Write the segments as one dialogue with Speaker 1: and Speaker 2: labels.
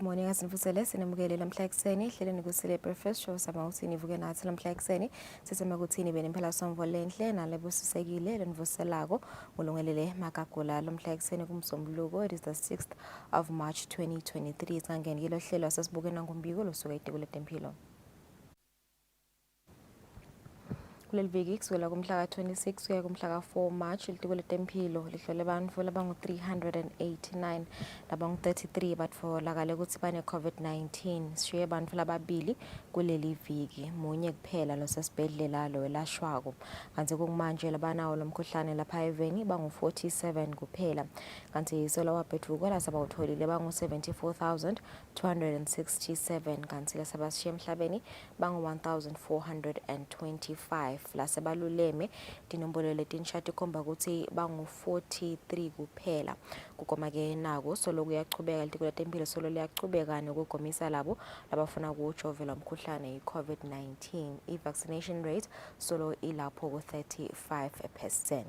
Speaker 1: Good morning, asinifusele sinamukele lamhla ekseni hleleni Kusile breakfast show sama uthini ivuke nathi lamhla ekseni sisema kuthini beniphela somvo lenhle nalebusisekile lenivuselako ulungelele makagula lamhla ekseni kumsombuluko. It is the 6th of March 2023. Sangeni kilo hlelo sasibukena ngombiko losuka iTekule Tempilo. Kuleli viki kusukela kumhla ka-26 kuya kumhla ka-4 March iTekule Tempilo lihlole abantu labangu-389 labangu-33 batfolakale ukuthi bane-COVID-19. Sishiye abantu lababili kuleli viki, munye kuphela losesibhedlela lowelashwako. Kanti kumanje labanawo lomkhuhlane lapha eveni bangu-47 kuphela. Kanti solo wabheduka lasabawutholile bangu-74,267 kanti lasabashiye emhlabeni bangu-1,425. Lasebaluleme tinombolo letinshati komba ukuthi bangu-43 kuphela. Kukomake nako solo kuyachubeka iTekule Tempilo solo liyachubeka nokugomisa labo labafuna ukujovela umkhuhlane i-COVID-19. I-vaccination rate solo ilapho ku-35%.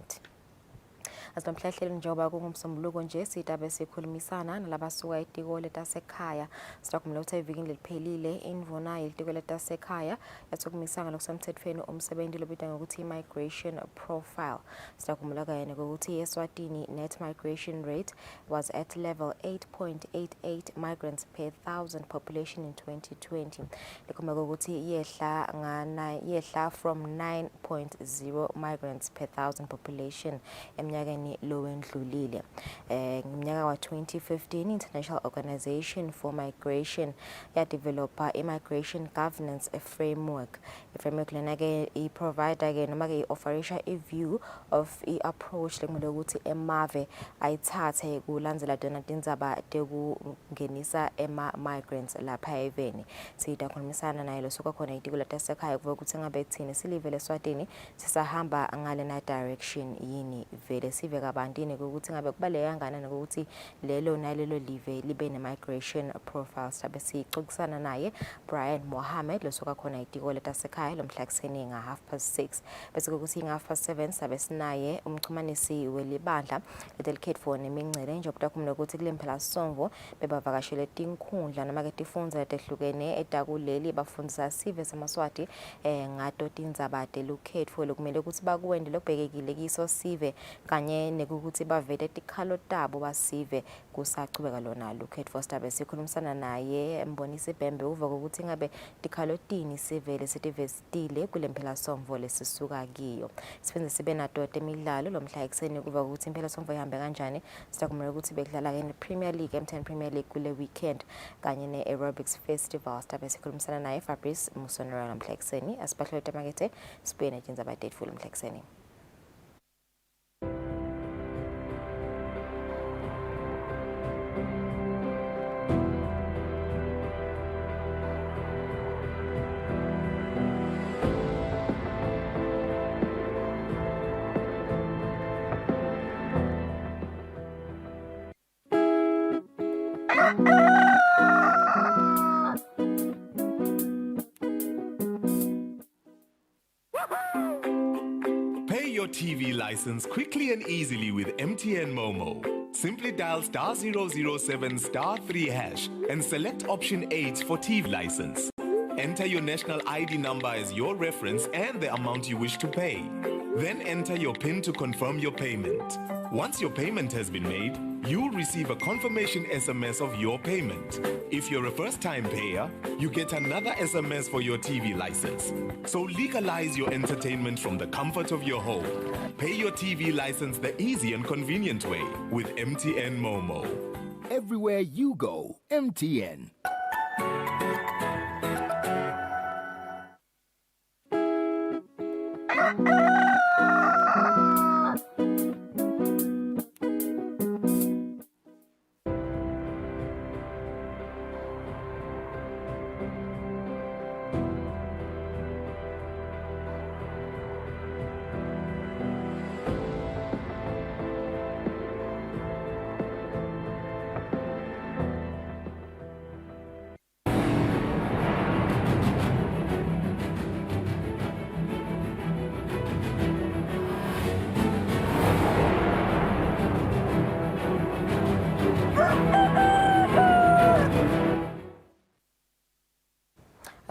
Speaker 1: Asinamhlahleli njengoba kungumsombuluko nje sitabe sikhulumisana nalabasuka iTekule tasekhaya. Sidakumela ukuthi evikini leliphelile indvuna yeTekule tasekhaya yathukumisanga lokusemthethweni umsebenzi lobitwa ngokuthi i-migration profile. Sidakumela kanye ukuthi Eswatini net migration rate was at level 8.88 migrants per thousand population in 2020. Likhomba ukuthi yehla from 9.0 migrants per thousand population emnyakeni lowendlulile. Ngomnyaka wa 2015 International Organization for Migration yadevelopa immigration governance framework. I-framework lena ke i-provide ke noma ke i-offerisha i-view of i-approach lekumele ukuthi emave ayithathe kulandzela tona tindzaba tekungenisa ema-migrants lapha eveni. Sidakhulumisana naye losuka khona iTekule tasekhaya kuva ukuthi ngabe thina silive leSwatini sisahamba ngale na direction yini vele sive kabantini ukuthi ngabe kubaleka kangakanani ukuthi lelo nalelo live libe ne-migration profile. Sabe sixoxisana naye Brian Mohammed losuka khona iTekule tasekhaya lomhla kuseni nga-6:30 bese ukuthi nga-7:30 sabe sinaye umchumanisi welibandla le-delegate for nemincele njengoba kumele ukuthi kule mphela songo bebavakashele tinkhundla noma ke tifundza letehlukene etakuleli bafundisa sive semaswati ngato tindzaba telukhetfo lokumele ukuthi bakwende lokubhekekile kiso sive kanye nekukuthi bavete tikhalo tabo basive kusachubeka lona lukhetfo. Sidabe sikhulumisana naye mbonisa ibhembe uva ukuthi ngabe tikhalo tini sivele sitivestile kule mphela somvo lesisuka kiyo. Siphinde sibe nato temidlalo lomhla ekseni kuva ukuthi imphela somvo ihambe kanjani. Sidakumela ukuthi bekudlala ke ne-Premier League, M10 Premier League kule weekend kanye ne-aerobics festival. Sidabe sikhulumisana naye Fabrice Musonera lomhla ekseni asibahlole temakethe sibuye netindzaba tetfu lomhla ekseni.
Speaker 2: Pay your TV license quickly and easily with MTN Momo. Simply dial *007 *3 hash and select option 8 for TV license. Enter your national ID number as your reference and the amount you wish to pay. Then enter your PIN to confirm your payment. Once your payment has been made, you'll receive a confirmation SMS of your payment. If you're a first-time payer, you get another SMS for your TV license. So legalize your entertainment from the comfort of your home. Pay your TV license the easy and convenient way with MTN Momo.
Speaker 3: Everywhere you go, MTN.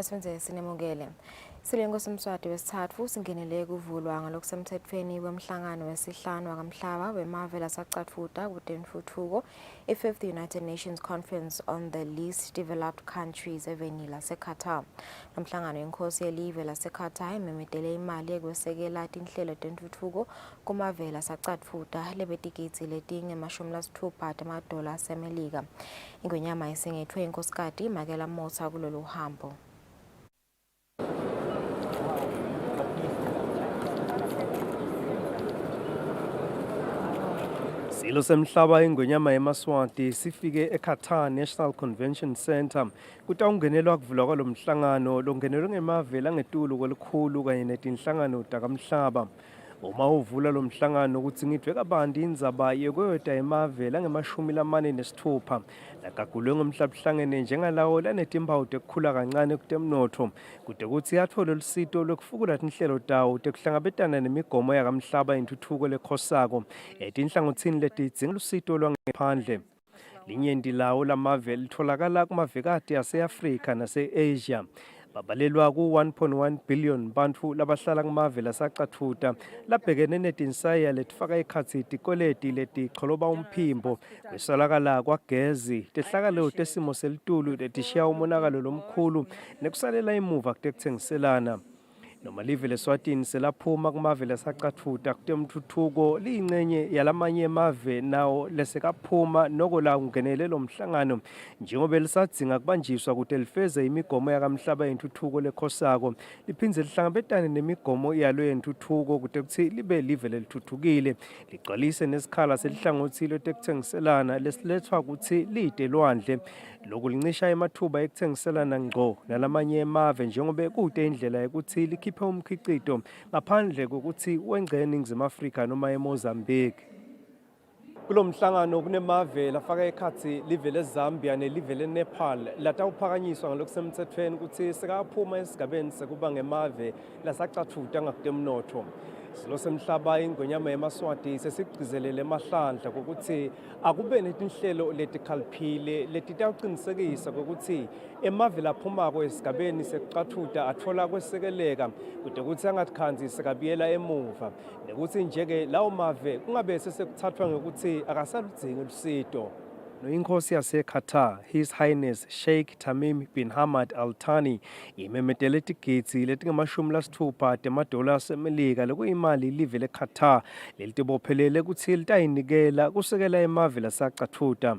Speaker 1: Asibenze sinemukele. Silengo somswati wesithathu singenele kuvulwa ngalokusemthethweni wemhlangano wesihlanu wakamhlaba wemave lasacatfuta kutentfutfuko i-5th United Nations Conference on the Least Developed Countries eveni laseQatar. Nomhlangano inkosi yelive laseQatar imemetele imali ekwesekela tinhlelo tentfutfuko kumave lasacatfuta lebetigidzi letinge-60 tamadola asemelika. Ingwenyama isingethwe inkosikazi Makela Motha kulolu hambo.
Speaker 4: Silo semhlaba ingwenyama yemaswati sifike eQatar National Convention Center kutawungenelwa kuvulwa kwalomhlangano longenelwe ngemave langetulu kwelikhulu kanye netinhlangano takamhlaba. Uma uvula lo mhlangano ukuthi ngithwe kabanti indzaba yekweta emave lange-46 lagagulwe ngomhlabuhlangene njengalawo lanetimpawu tekukhula kancane kutemnotho kude kutsi athole lusito lokufukula tinhlelo tawo tekuhlangabetana nemigomo yakamhlaba yentuthuko lekhosako etinhlangotsini letidzinga lusito lwangephandle. Linyenti lawo lamave litholakala kumavekati ase-Afrika nase-Asia. Babalelwa ku-1.1 billion bantfu labahlala kumave lasacatfuta labhekene netinsaya letifaka ekhatsi tikoleti leticholoba umphimbo kwesolakala kwagezi tehlakalo tesimo selitulu letishiya umonakalo lomkhulu nekusalela imuva kutekutsengiselana. Noma live leSwatini selaphuma kumave lasacatfuta kutemthuthuko liyingcenye yalamanye emave nawo lesekaphuma noko la ungenele lo mhlangano njengoba lisadzinga kubanjiswa kude lifeze imigomo yakamhlaba yentuthuko lekhosako liphindze lihlangabetane nemigomo yalo yentuthuko kude kuthi libe live lelithuthukile ligcwalise nesikhala selihlangothi letekutsengiselana lesilethwa ukuthi lide lwandle lokhu lincisha emathuba ekutsengiselana ngqo nalamanye emave njengoba kude indlela yokuthi likhiphe umkhicito ngaphandle kokuthi wengcene eNingizimu Afrika noma eMozambique. Kulo mhlangano kunemave lafaka ekhatsi live leZambia nelive leNepal latawuphakanyiswa ngalokusemthethweni ukuthi sekaphuma esigabeni sekuba ngemave lasacatfuta ngakutemnotho. Silo semhlaba ingwenyama yemaswati sesigcizelele emahlandla kokuthi akube netinhlelo letikhaliphile letitawucinisekisa ukuthi emave laphumako esigabeni sekucatfuta atfola kwesekeleka kude kuthi angatikhanzi sekabuyela emuva nekuthi njeke lawo mave kungabe sesekuthathwa ngokuthi akasaludzingi lusito. Inkosi yaseQatar, His Highness Sheikh Tamim bin Hamad Al Thani, imemetele tigidzi letinge-60 temadola asemelika lokuyimali live leQatar lelitibophelele kutsi litayinikela kusekela emave lasacatfuta.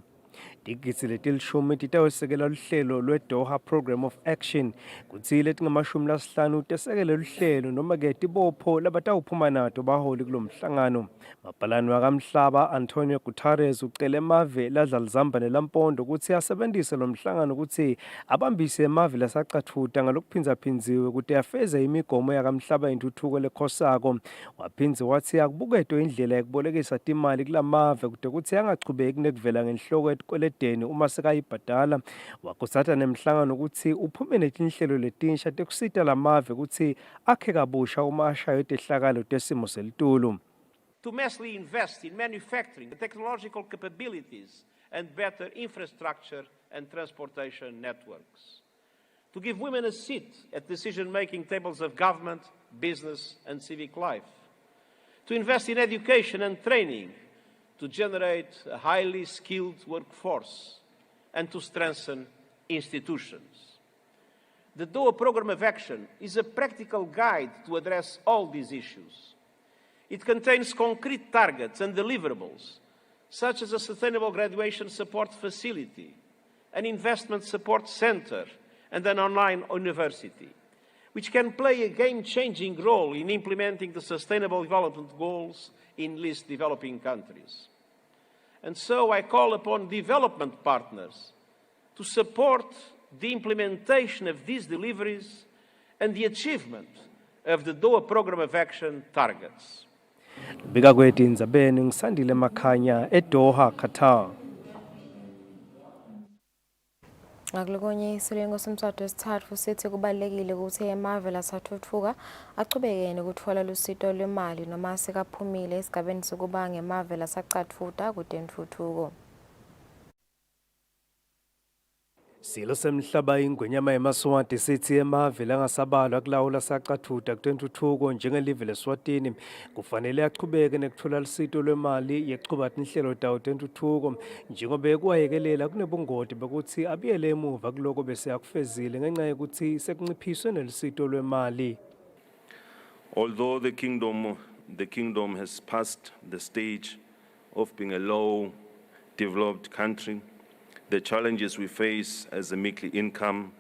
Speaker 4: Tigidzi letilishumi titawusekela luhlelo lwe-Doha Program of Action kutsi letinge-50 tesekele luhlelo noma-ke tibopho labatawuphuma nato baholi kulo mhlangano. Mabhalane wakamhlaba Antonio Guterres ucele emave ladla lizambane lampondo ukuthi asebentise lo mhlangano ukuthi abambise emave lasacatfuta ngalokuphindzaphindziwe kuti afeze imigomo yakamhlaba yentuthuko lekhosako. Waphindze wathi akubuketwe indlela yekubolekisa timali kulamave kude kuthi angachubeki nekuvela ngenhloko etikweledeni uma sekayibhadala. Wakusatha nemhlangano ukuthi uphume netinhlelo letinsha tekusita lamave ukuthi akhe kabusha uma ashayo tehlakalo tesimo selitulu.
Speaker 5: To massively invest in manufacturing, technological capabilities, and better infrastructure and transportation networks. To give women a seat at decision-making tables of government, business, and civic life. To invest in education and training, to generate a highly skilled workforce, and to strengthen institutions. The Doha Programme of Action is a practical guide to address all these issues. It contains concrete targets and deliverables, such as a sustainable graduation support facility, an investment support center, and an online university, which can play a game-changing role in implementing the Sustainable Development Goals in least developing countries. And so I call upon development partners to support the implementation of these deliveries and the achievement of the Doha Programme of Action targets.
Speaker 4: Bika kweti ndzabeni ngisandile makhanya eDoha, Qatar.
Speaker 1: Ngakulokonye isilingo somswati wesithathu sithi kubalekile ukuthi emave lasathuthuka achubeke nokuthola lusito lwemali noma sekaphumile esigabeni sokuba ngemave lasacatfuta kutentuthuko.
Speaker 4: Silo semhlaba ingwenyama eMaswati sithi emave langasabalwa kulawula saqathuda kutentuthuko njengelive leSwatini kufanele achubeke nekuthola lusito lwemali yechubatha inhlelo tawo tentuthuko njengoba ekwayekelela kunebungoti bekuthi abiyele emuva kuloko bese akufezile ngenxa yokuthi sekunciphiswe nelusito lwemali.
Speaker 6: Although the kingdom has passed the stage of being a low-developed country, the challenges we face as a meekly income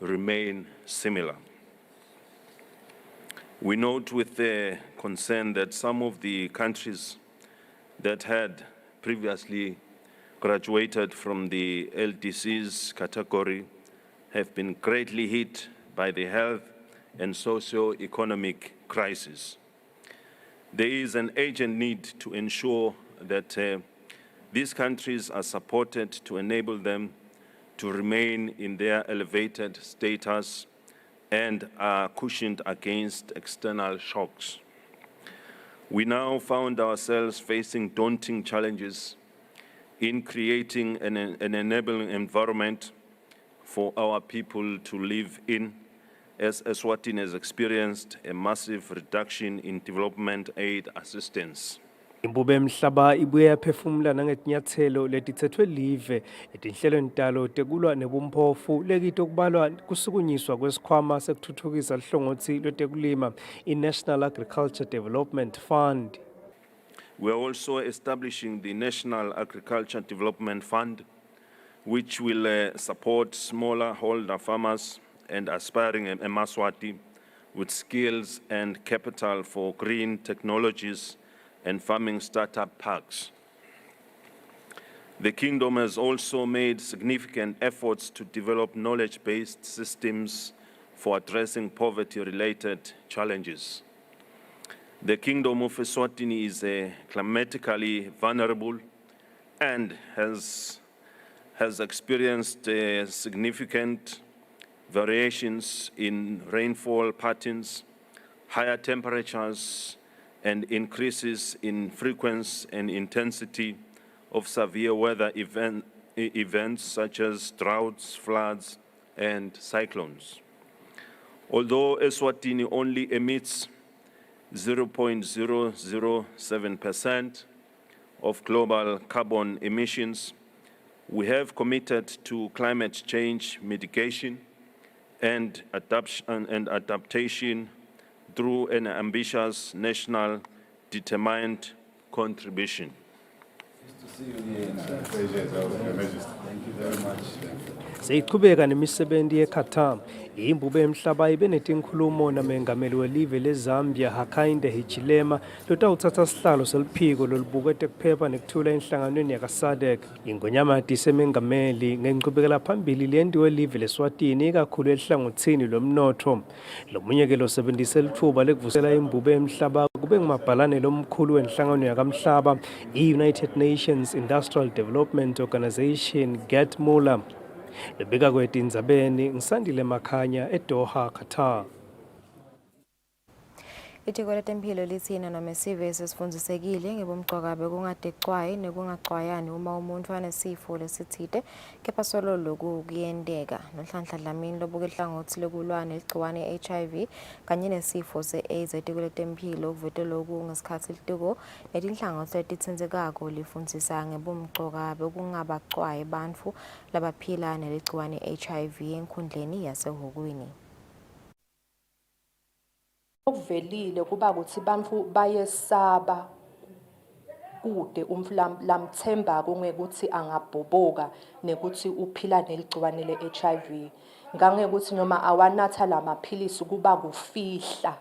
Speaker 6: remain similar. We note with concern that some of the countries that had previously graduated from the LDC's category have been greatly hit by the health and socio-economic crisis. There is an urgent need to ensure that these countries are supported to enable them to remain in their elevated status and are cushioned against external shocks. We now found ourselves facing daunting challenges in creating an enabling environment for our people to live in, as Eswatini has experienced a massive reduction in development aid assistance.
Speaker 4: Imbube emhlaba ibuye yaphefumula nangetinyathelo letitsethwe live etinhlelweni talo tekulwa nebumphofu lekito kubalwa kusukunyiswa kwesikhwama sekuthuthukisa lihlongothi lwetekulima i-National Agriculture Development Fund.
Speaker 6: We are also establishing the National Agriculture Development Fund, which will support smaller holder farmers and aspiring eMaswati with skills and capital for green technologies and farming startup parks. The Kingdom has also made significant efforts to develop knowledge-based systems for addressing poverty-related challenges. The Kingdom of Eswatini is climatically vulnerable and has experienced significant variations in rainfall patterns, higher temperatures, and increases in frequency and intensity of severe weather events such as droughts, floods, and cyclones. Although Eswatini only emits 0.007% of global carbon emissions, we have committed to climate change mitigation and adaptation through an ambitious national determined contribution.
Speaker 7: To see you here. Pleasure, Your Majesty. Thank you very much.
Speaker 4: Seyiqhubeka nemisebenti yeKhatam imbube emhlaba ibe netinkhulumo namengameli welive leZambia Hakainde Hichilema lotawutsatsa sihlalo seliphiko lolibukete kuphepha nekuthula enhlanganweni yakaSADC. Ingonyama yatisemengameli ngenqubekela phambili lentiwe live leSwatini ikakhulu ehlangothini lomnotho. Lomunye-ke losebenzise lithuba lekuvusela imbube emhlaba kube ngumabhalane lomkhulu wenhlangano yakamhlaba i-United Nations Industrial Development Organization Gert Muller. Lebika kwetindzabeni ngisandile Makhanya eDoha, Qatar.
Speaker 1: Itiko letemphilo litsina noma sive sesifundisekile ngebumgcokabe kungadecwayi nekungacwayani uma umuntu anesifo lesithile kepha solo lokhu kuyendeka nohlanhla dlamini lobuke hlangothi lekulwa negciwane HIV kanye nesifo se-AIDS. Itiko letemphilo kuvete lokhu ngesikhathi litiko netinhlangothi letitsindzekako lifundzisa ngebumgcokabe kungabacwayi bantfu labaphila neligciwane HIV enkhundleni yaseHhokwini.
Speaker 8: Okuvelile kuba ukuthi bantfu bayesaba kude lamthemba ngekuthi angabhoboka nekuthi uphila neligciwane le-HIV ngangekuthi noma awanatha lamaphilisi kuba kufihla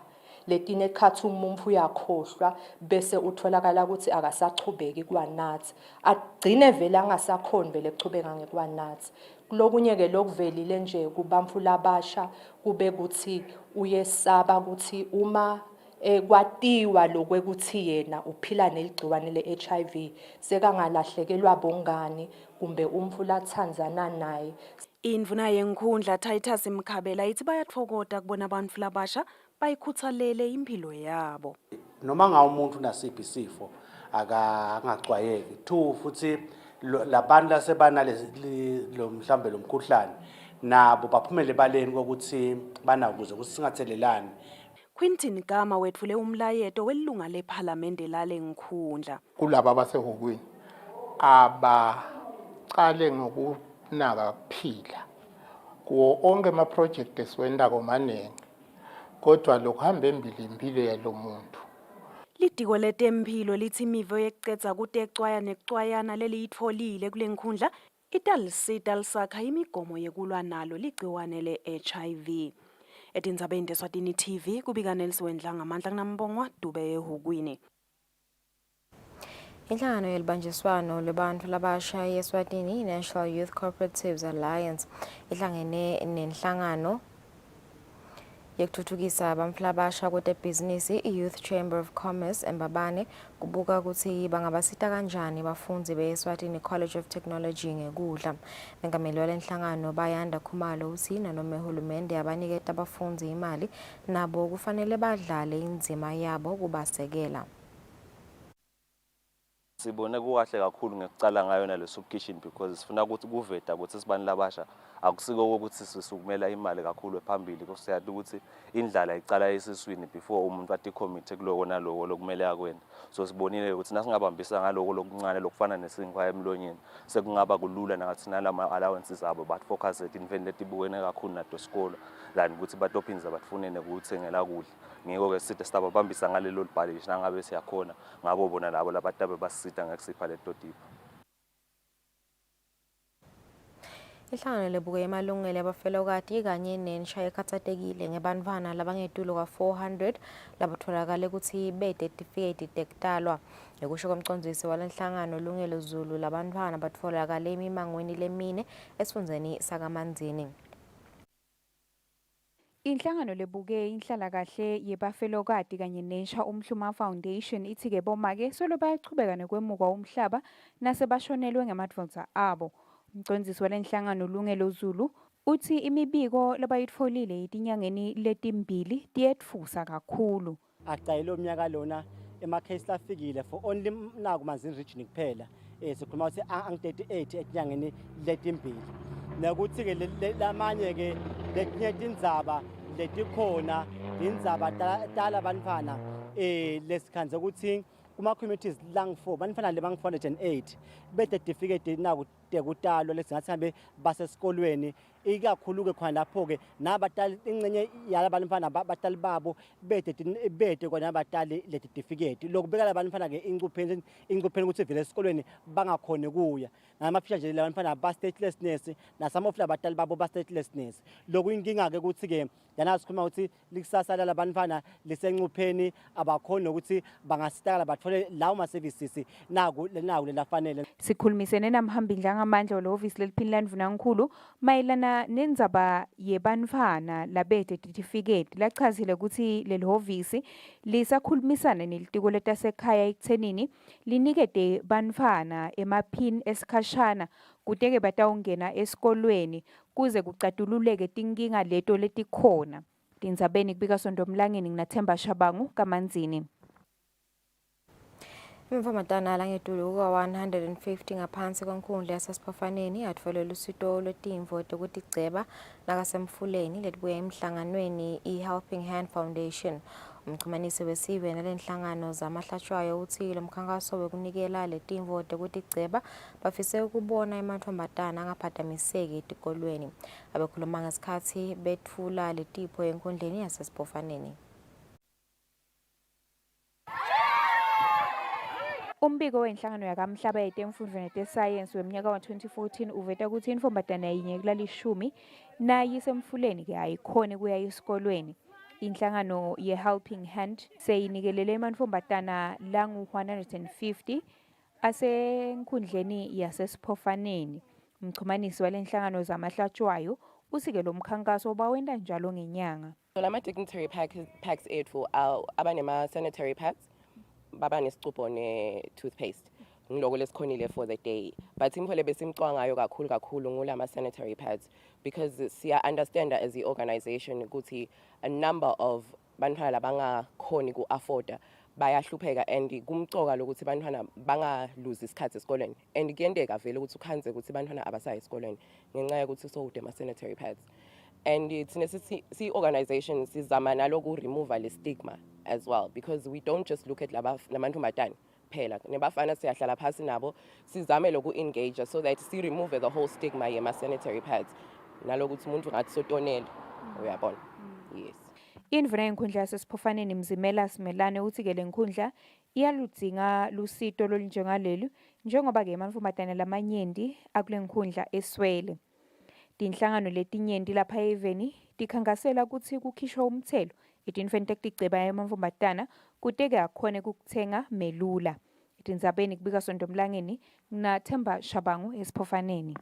Speaker 8: letine khathi umuntu uyakhohlwa bese utholakala ukuthi akasachubeki kwanatha agcine vele angasakhoni vele ukuchubeka ngekwanatha. Kulokunye-ke lokuvelile nje kubantfu labasha kube kuthi uyesaba ukuthi uma kwatiwa lokwekuthi yena uphila neligciwane le-HIV sekangalahlekelwa bongani kumbe umfu lathandzana naye.
Speaker 9: Indvuna yenkhundla Titus Mkhabela ithi bayatfokota kubona bantfu labasha bayikhuthalele impilo yabo.
Speaker 10: Noma ngawo umuntu nasiphi isifo angacwayeki. Two futhi labantu lasebanale lo mhlambe lo mkhuhlane nabo baphumele baleni kokuthi banakuze ukuthi singathelelani.
Speaker 9: Quintin Gama wetfule umlayeto welunga lephalamende lale nkhundla.
Speaker 11: Kulabo abasehokweni abacale ngokunaka kuphila kuwo onke ama-project esiwenda komanenge kodwa lokuhamba embili yalo muntu.
Speaker 9: Litiko letemphilo lithi imivo yekucedza kutecwaya necwayana leliyitfolile kule nkhundla italisita lisakha imigomo yekulwa nalo ligciwane le-HIV. Etindzabeni teSwatini TV kubika Nelson ngamandla kunambongwa Dube eHukwini.
Speaker 1: Inhlangano yelibanjiswano lebantfu labasha yeSwatini National Youth Cooperatives Alliance ihlangene nenhlangano yekuthuthukisa abantfu labasha kwetebhizinisi i-Youth Chamber of Commerce eMbabane kubuka ukuthi bangabasita kanjani bafundzi be-Eswatini College of Technology ngekudla. Mengameli walenhlangano Bayanda Khumalo uthi nanoma uhulumende abaniketa abafundzi imali nabo kufanele badlale indzima yabo kubasekela.
Speaker 12: Sibone kukahle kakhulu ngekucala ngayo nale soup kitchen because sifuna ukuthi kuveta ukuthi sibani labasha akusiko ukuthi sisukumela imali kakhulu ephambili kusiyade ukuthi indlala icala esiswini before umuntu athi commit kuloko naloko lokumele akwena. So sibonile ukuthi nasingabambisa ngaloko lokuncane lokufana nesinkwa emlonyeni sekungaba kulula nangathi nalama allowances abo but focus etintweni letibukene kakhulu nato sikolo lani ukuthi batophinza batfunene ukuthengela kudla. Ngiko ke sithi stababambisa ngalelo libhalishi nangabe siyakhona ngabo bona labo labatabe basita ngakusipha letodipo.
Speaker 1: Inhlangano lebuke emalungelo abafelokati kanye nensha ekhathatekile ngebantfwana labangetulu ka-400 labatfolakale ukuthi bedetifiketi tekutalwa. Ngekusho komcondzisi walenhlangano Lungelo Zulu labantfwana batfolakale emimangweni lemine esifundzeni sakaManzini.
Speaker 13: Inhlangano lebuke inhlalakahle yebafelokati kanye nensha umhluma foundation ithi ke bomake solo bayachubeka nekwemukwa umhlaba nasebashonelwe ngemadvodza abo. Umcondzisi walenhlangano Lungelo Zulu uthi imibiko labayitfolile itinyangeni letimbili tiyetfusa kakhulu.
Speaker 14: Acayelo mnyaka lona emakhesi lafikile for only naku Manzini region kuphela. Sikhuluma ukuthi ang-38 etinyangeni letimbili. Nakuthi ke lamanye ke letinye tindzaba letikhona indzaba tala bantfwana lesikhanze ukuthi kuma communities lang4 bantfwana lebang408 bedetifiketi naku tekutalwa lesingathi hambe basesikolweni ikakhulu ke khona lapho ke nabatali incenye yalabantwana batali babo bede kona abatali letifikethi lokubeka labantwana ke incupheni ukuthi vele esikolweni bangakhona kuya ngamafisha nje labantwana ba statelessness na some of labatali babo ba statelessness lokuyinkinga ke ukuthi ke yana sikhuluma ukuthi likusasa labantwana lisencupheni abakhona ukuthi bangasitala bathole lawo ma services naku lafanele.
Speaker 13: Sikhulumisene namhambi ngamandla leofisi leliphini Mvunankulu mayelana nendzaba yebantfwana labete certificate lachazile ukuthi leli ofisi lisakhulumisana nelitiko letasekhaya ekuthenini linikete bantfwana emaphini esikhashana kuteke batawungena esikolweni kuze kucatululeke tinkinga leto letikhona. Tindzabeni kubika Sondomlangeni nginaThemba Shabangu kaManzini.
Speaker 1: Imvamatana langetulu kuka-150 ngaphansi kwenkhundla yasesiphofaneni atfolele usito lwetimvo tekuticeba nakasemfuleni letibuye emhlanganweni i-Helping Hand Foundation. Umchumanisi wesive nalenhlangano zamahlatshwayo uthi lo mkhankaso wekunikela letimvo tekuticeba bafise ukubona emantfombatana angaphazamiseki etikolweni. Abekhuluma ngesikhatsi betfula letipho enkhundleni yasesiphofaneni.
Speaker 13: Umbiko wenhlangano yakamhlaba yetemfundvo netesayensi wemnyaka wa-2014 uveta ukuthi intfombatana yinye kulalishumi nayisemfuleni ke ayikhone kuya esikolweni. Inhlangano ye-Helping Hand seyinikelele emantfombatana langu-150 asenkhundleni yasesiphofaneni. Umchumanisi walenhlangano zamahlatshwayo usike lo mkhankaso bawenda njalo ngenyanga.
Speaker 15: Lama-dignitary packs ethu abanema-sanitary pads baba nesicupho ne-toothpaste ngiloko lesikhonile for the day but imphole besimcwa ngayo kakhulu ngulama sanitary pads because siya understand as the organization ukuthi a number of bantwana labangakhoni ku-afforda bayahlupheka and kumcoka lokuthi bantwana bangaluzi isikhathi esikoleni and kuyenteka vele ukuthi ukhanze ukuthi bantwana abasayi esikoleni ngenxa yokuthi sowude ama-sanitary pads. And thina si-organization sizama naloku remove le stigma as well, because we don't just look at lamantombazane phela, nebafana siyahlala phasi nabo sizame loku engage so that si remove the whole stigma yema-sanitary pads nalokuthi umuntu ngathi sotonela uyabona. Yes.
Speaker 13: Indvuna yenkhundla yasesiphofaneni Mzimela Simelane uthi-ke le nkhundla iyaludzinga lusito lolunjengalelu njengoba-ke emantombazane lamanyenti akule nkhundla eswele. Tinhlangano letinyenti lapha eveni tikhankasela kutsi kukhishwa umthelo etintfweni tetigceba emantombazane kute-ke akhone kukutsenga melula. Etindzabeni kubika Sontomlangeni na Themba Shabangu esiphofaneni.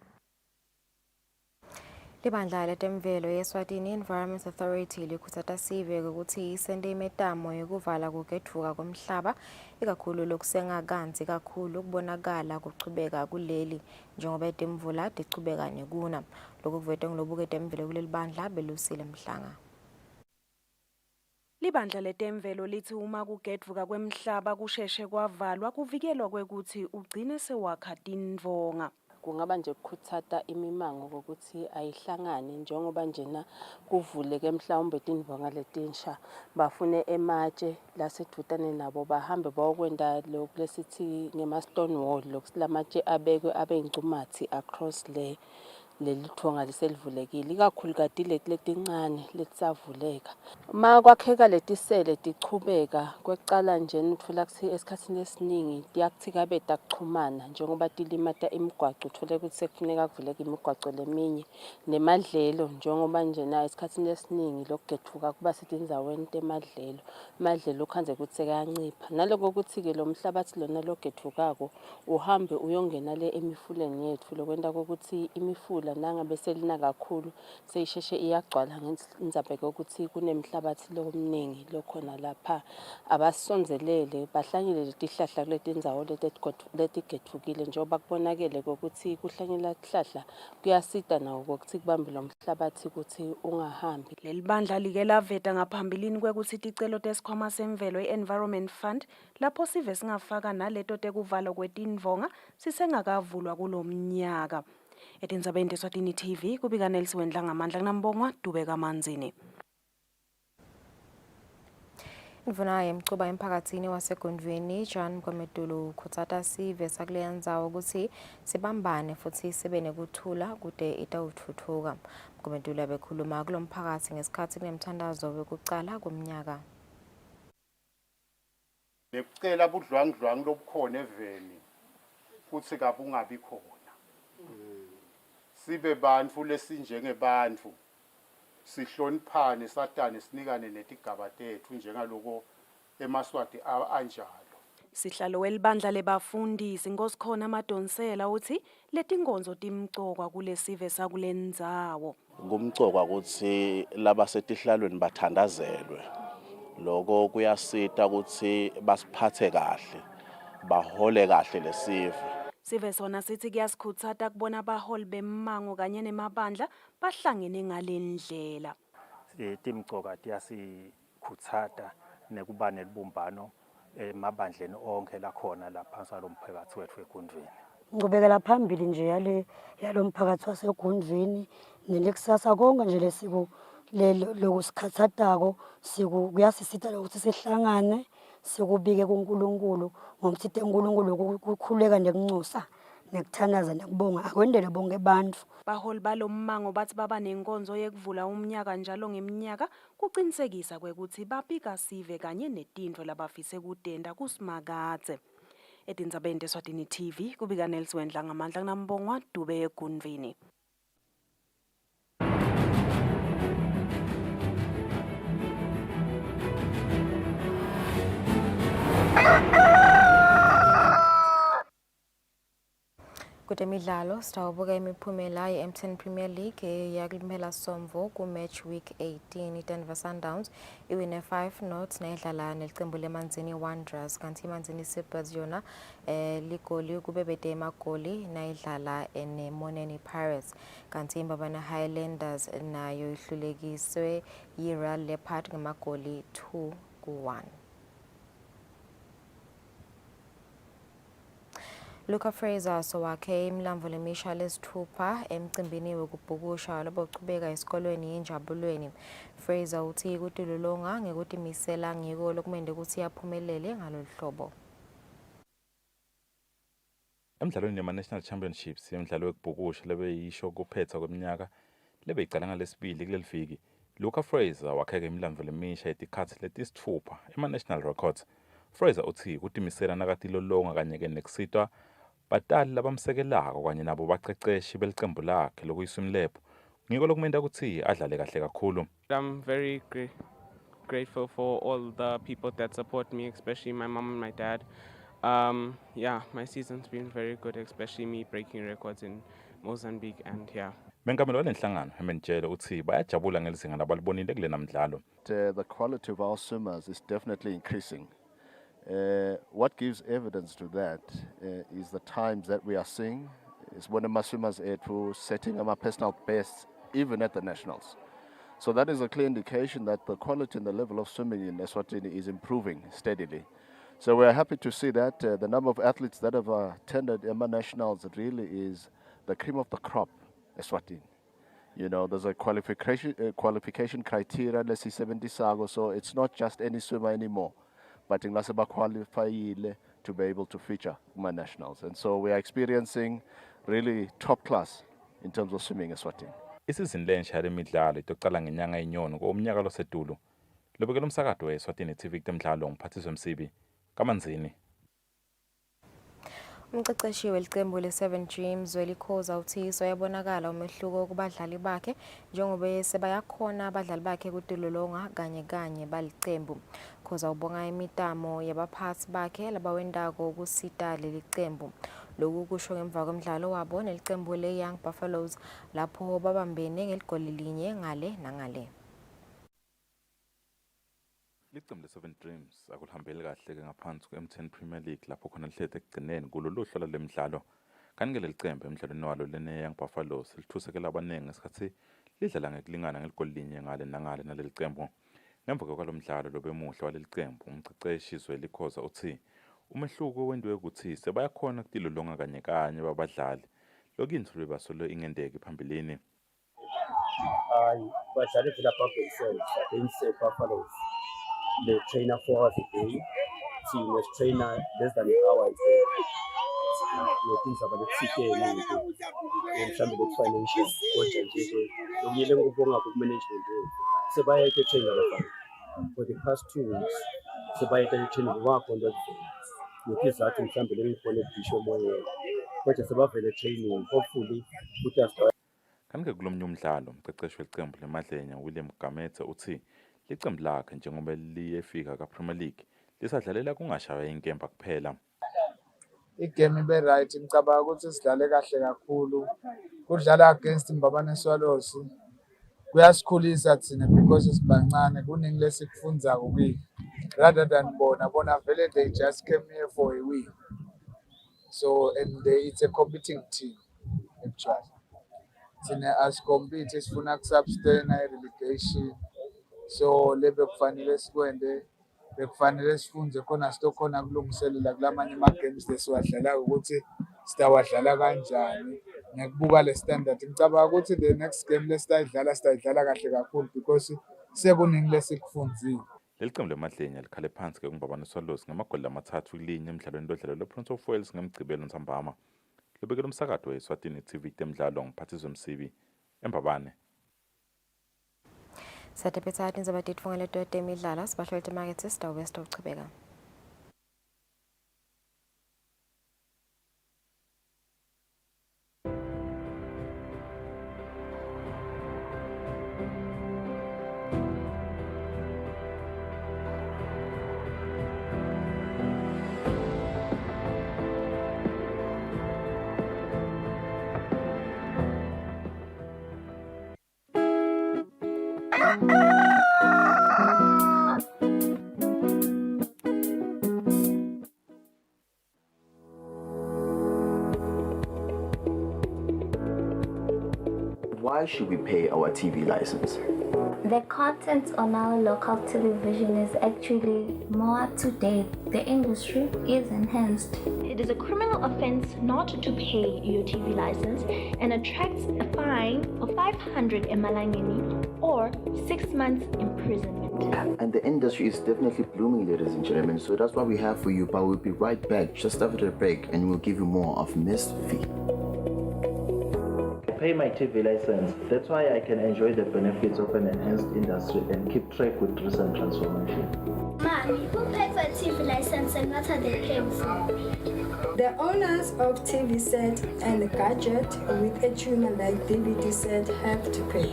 Speaker 1: Libandla letemvelo ye-Eswatini Environment Authority likhutsata sive ukuthi isende imetamo yokuvala kugedvuka komhlaba ikakhulu lokusenga kanzi kakhulu kubonakala kuchubeka kuleli njengoba itimvula tichubeka nekuna. Lokhu kuvete ngilobuke temvelo kuleli bandla belusile Mhlanga.
Speaker 9: Libandla letemvelo lithi uma kugedvuka kwemhlaba kusheshe kwavalwa kuvikelwa kwekuthi ugcine sewakha tindvonga.
Speaker 16: Kungaba nje ukukhuthata imimango ukuthi ayihlangane njengoba njena kuvuleke mhlawumbe tindvonga letinsha bafune ematshe lasedutane nabo bahambe bayokwenda lokhu lesithi ngema-stone wall lokusilamatshe abekwe abeyincumathi across leli thonga liselivulekile ikakhulu kati letincane letisavuleka. Ma kwakheka letisele tichubeka kwecala nje uthola ukuthi esikhathini esiningi tiyakuthikabe takuchumana njengoba tilimata imigwaco uthole ukuthi sekufuneka kuvuleke imigwaco leminye nemadlelo njengoba njena esikhathini esiningi lokugedvuka kuba setindzaweni temadlelo. Madlelo khanze ukuthi sekayancipha naloko ukuthi-ke lo mhlabathi lona logedvukako uhambe uyongena le emifuleni yethu lokwenta kokuthi imifula nangabe selina kakhulu seyisheshe iyagcwala ngendzabeko ukuthi kunemhlabathi lomningi lokhona lapha abasonzelele bahlanyele letihlahla kuletindzawo letigedvukile njengoba kubonakele kokuthi kuhlanyela tihlahla kuyasita nawo kokuthi kubambe lo mhlabathi ukuthi ungahambi.
Speaker 9: Leli bandla like laveta ngaphambilini kwekuthi ticelo tesikhwama semvelo i-Environment Fund lapho sive singafaka naleto tekuvalwa kwetindvonga sisengakavulwa kulomnyaka. Etindzabeni teSwatini TV kubika Nelson Ngamandla kunambongwa Dubeka Manzini.
Speaker 1: Indvuna yemcuba emphakathini wasegondweni John Mkomedulu ukhutsata sive sakuleya ndzawo ukuthi sibambane futhi sibe nekuthula kude itawuthuthuka. Mkomedulu abekhuluma kulo mphakathi ngesikhathi kunemthandazo wekucala komnyaka.
Speaker 17: Nekucela budlwangudlwangu lobukhona eveni futhi kabungabi khona. Sibe bantfu lesinjengebantfu sihloniphane satane sinikane netigaba tethu njengaloko emaswati anjalo.
Speaker 9: Sihlalo welibandla lebafundisi Nkosikhona Madonsela uthi letinkonzo timcokwa kulesive sakulendzawo.
Speaker 18: Kumcokwa ukuthi labasetihlالweni bathandazelwe. Lokho kuyasita ukuthi basiphathe kahle bahole kahle lesive.
Speaker 9: Sive sona sithi kuyasikhutsata kubona abaholi bemmango kanye nemabandla bahlangene ngalendlela.
Speaker 19: Timcoka tiyasikhutsata nekuba nelibumbano emabandleni onke lakhona lapha lomphakathi wethu egundvini.
Speaker 20: Ngubekela phambili nje yalomphakathi wasegundvini nelekusasa konke nje lesiko lokusikhathatako kuyasisita ukuthi sihlangane sikubike kuNkulunkulu ngomthetho uNkulunkulu kukhuleka nekuncusa nekuthandaza nekubonga akwendele bonke bantfu.
Speaker 9: Baholi balommango bathi baba nenkonzo yekuvula umnyaka njalo ngeminyaka kucinisekisa kwekuthi babika sive kanye netintfo labafise kutenda kusimakatse. Etindzabeni teSwatini TV kubika Nelson Ngamandla kunambongwa Dube egundvini.
Speaker 1: Kutemidlalo sitawubuka imiphumela ye-M10 Premier League yakuliphela Somvo ku match week 18 iDenver Sundowns iwine 5-0 nayidlala nelicembu leManzini Wanderers kanti iManzini Seabirds yona ligoli kubebede emagoli nayidlala neMoneni Pirates kanti iMbabane Highlanders nayo ihlulekiswe yiRoyal Leopard ngemagoli 2-1. Luca Fraser sowakhe imlambo lemisha lesithupha emcimbini wokubhukusha lobochubeka esikolweni enjabulweni. Fraser uthi kutilolonga ngekutimisela ngiko lokumende ukuthi yaphumelele ngalolu hlobo.
Speaker 21: Emdlalweni yama-National Championships yemidlalo wokubhukusha lebeyisho kuphetha kweminyaka lebeyicala ngalesibili kuleli viki, Luca Fraser wakheka imlambo lemisha yetikhathi letisithupha ema-national records. Fraser uthi kutimisela nakatilolonga kanye-ke nekusitwa batali labamsekelako kanye nabo baceceshi belicembu lakhe lokuyiswimlepho ngiko lokumenda ukuthi adlale kahle kakhulu.
Speaker 22: I'm very grateful for all the people that support me, especially my mom and my dad. Yeah, my season's been very good, especially me breaking records in Mozambique and yeah.
Speaker 21: Mengameli walenhlangano Hementshele uthi bayajabula ngelizinga labalibonile kulena mdlalo.
Speaker 23: The quality of our swimmers is definitely increasing. What gives evidence to that is the times that we are seeing. It's one of my swimmers setting my personal best even at the nationals. So that is a clear indication that the quality and the level of swimming in Eswatini is improving steadily. So we're happy to see that the number of athletes that have attended EMA nationals really is the cream of the crop, Eswatini. You know, there's a qualification criteria, let's say 70 sago, so it's not just any swimmer anymore, but in Lasaba qualified to be able to feature EMA nationals. And so we are experiencing really top class in terms of swimming Eswatini.
Speaker 21: Isizini lensha yemidlalo itokuqala ngenyanga yenyoni komnyaka losedulu. Lobekela umsakazo weSwatini TV temidlalo ngiphathiswa Msibi Kamanzini.
Speaker 1: Umqeqeshi welicembu le7 Dreams welikhoza uthi soyabonakala umehluko kubadlali bakhe njengoba sebayakhona abadlali bakhe kutilolonga kanye balicembu. Khoza ubonga imitamo yabaphathi bakhe labawendako ukusita lelicembu. Lokhu kusho ngemva kwemidlalo wabo nelicembu leYoung Buffaloes lapho babambene ngeligoli linye ngale nangale.
Speaker 21: Licembu le7 Dreams akulihambeli kahle ke ngaphansi kwe-M10 Premier League lapho khona lihlete ekugcineni kulolu hlola lemidlalo. Kanti ke lelicembu emidlalweni walo leYoung Buffaloes lithusekela abaningi ngesikhathi lidlala ngekulingana ngeligoli linye ngale nangale nalelicembu. Ngemva kwalomdlalo lobemuhle walelicembu umqeqeshi Zwelikoza uthi umehluko wendiwe ukuthi sebayakhona kutilolonga kanye babadlali. Lokuyinto lebasolo ingendeki phambilini.
Speaker 24: Badlali vela themselves against Buffaloes. They train 4 hours a day. Team was trainer less than an hour a day. Things about the chicken and some of the financial coaching. We are going to management. So by the trainer for the past 2 weeks. So by the trainer work on that. It is that in some of the show more. But it's about the training. Hopefully, put us.
Speaker 21: Kanti kulomnye umdlalo umqeqeshi welicembu lemadlenya William Gamethe uthi licembu lakhe njengoba liyefika kaPremier League lisadlalela kungashaya inkemba kuphela.
Speaker 25: Igame ibe right ngicabanga ukuthi sidlale kahle kakhulu. Kudlala against Mbabane Swallows kuyasikhulisa thina because sibancane kuningi lesikufunza kubi rather than bona vele they just came here for a week. So and it's a competing team actually. Thina as compete sifuna kusubstain relegation. So lebe kufanele sikwende bekufanele sifunze khona sitokhona kulungiselela kulamanye ama-games lesiwadlala ukuthi sitawadlala kanjani ngekubuka le standard. Ngicabanga ukuthi the next game lesitayidlala kahle kakhulu because sekuningi lesikufunzile.
Speaker 21: Lelicembu lemadlenya likhale phansi ke kuMbabane Swallows ngamagoli amathathu kulinye emidlalweni lodlalo lwePrince of Wales ngemgcibelo ntambama. Lobekela umsakazo weSwatini TV temidlalo ngiphathiswa Msibi eMbabane.
Speaker 1: Satephethathi inzoba titfungele dote emidlalo sibahlola emarket sister West uchubeka.
Speaker 26: Why should we pay our TV license?
Speaker 2: The content on our local television is actually more up to date. The industry is enhanced.
Speaker 3: It is a criminal offense not to pay your TV license and attracts a fine of 500 emalangeni or 6 months imprisonment.
Speaker 5: And the industry is definitely blooming, ladies and gentlemen. So that's what we have for you. But we'll be right back just after the break, and we'll give you more of Miss V.
Speaker 6: I pay my TV license. That's why I can enjoy the benefits of an enhanced industry and keep track with recent transformation.
Speaker 2: Mommy, who paid for a TV license and what are they paying for?
Speaker 7: The owners of TV set and a gadget with a tuner like DVD set have to pay.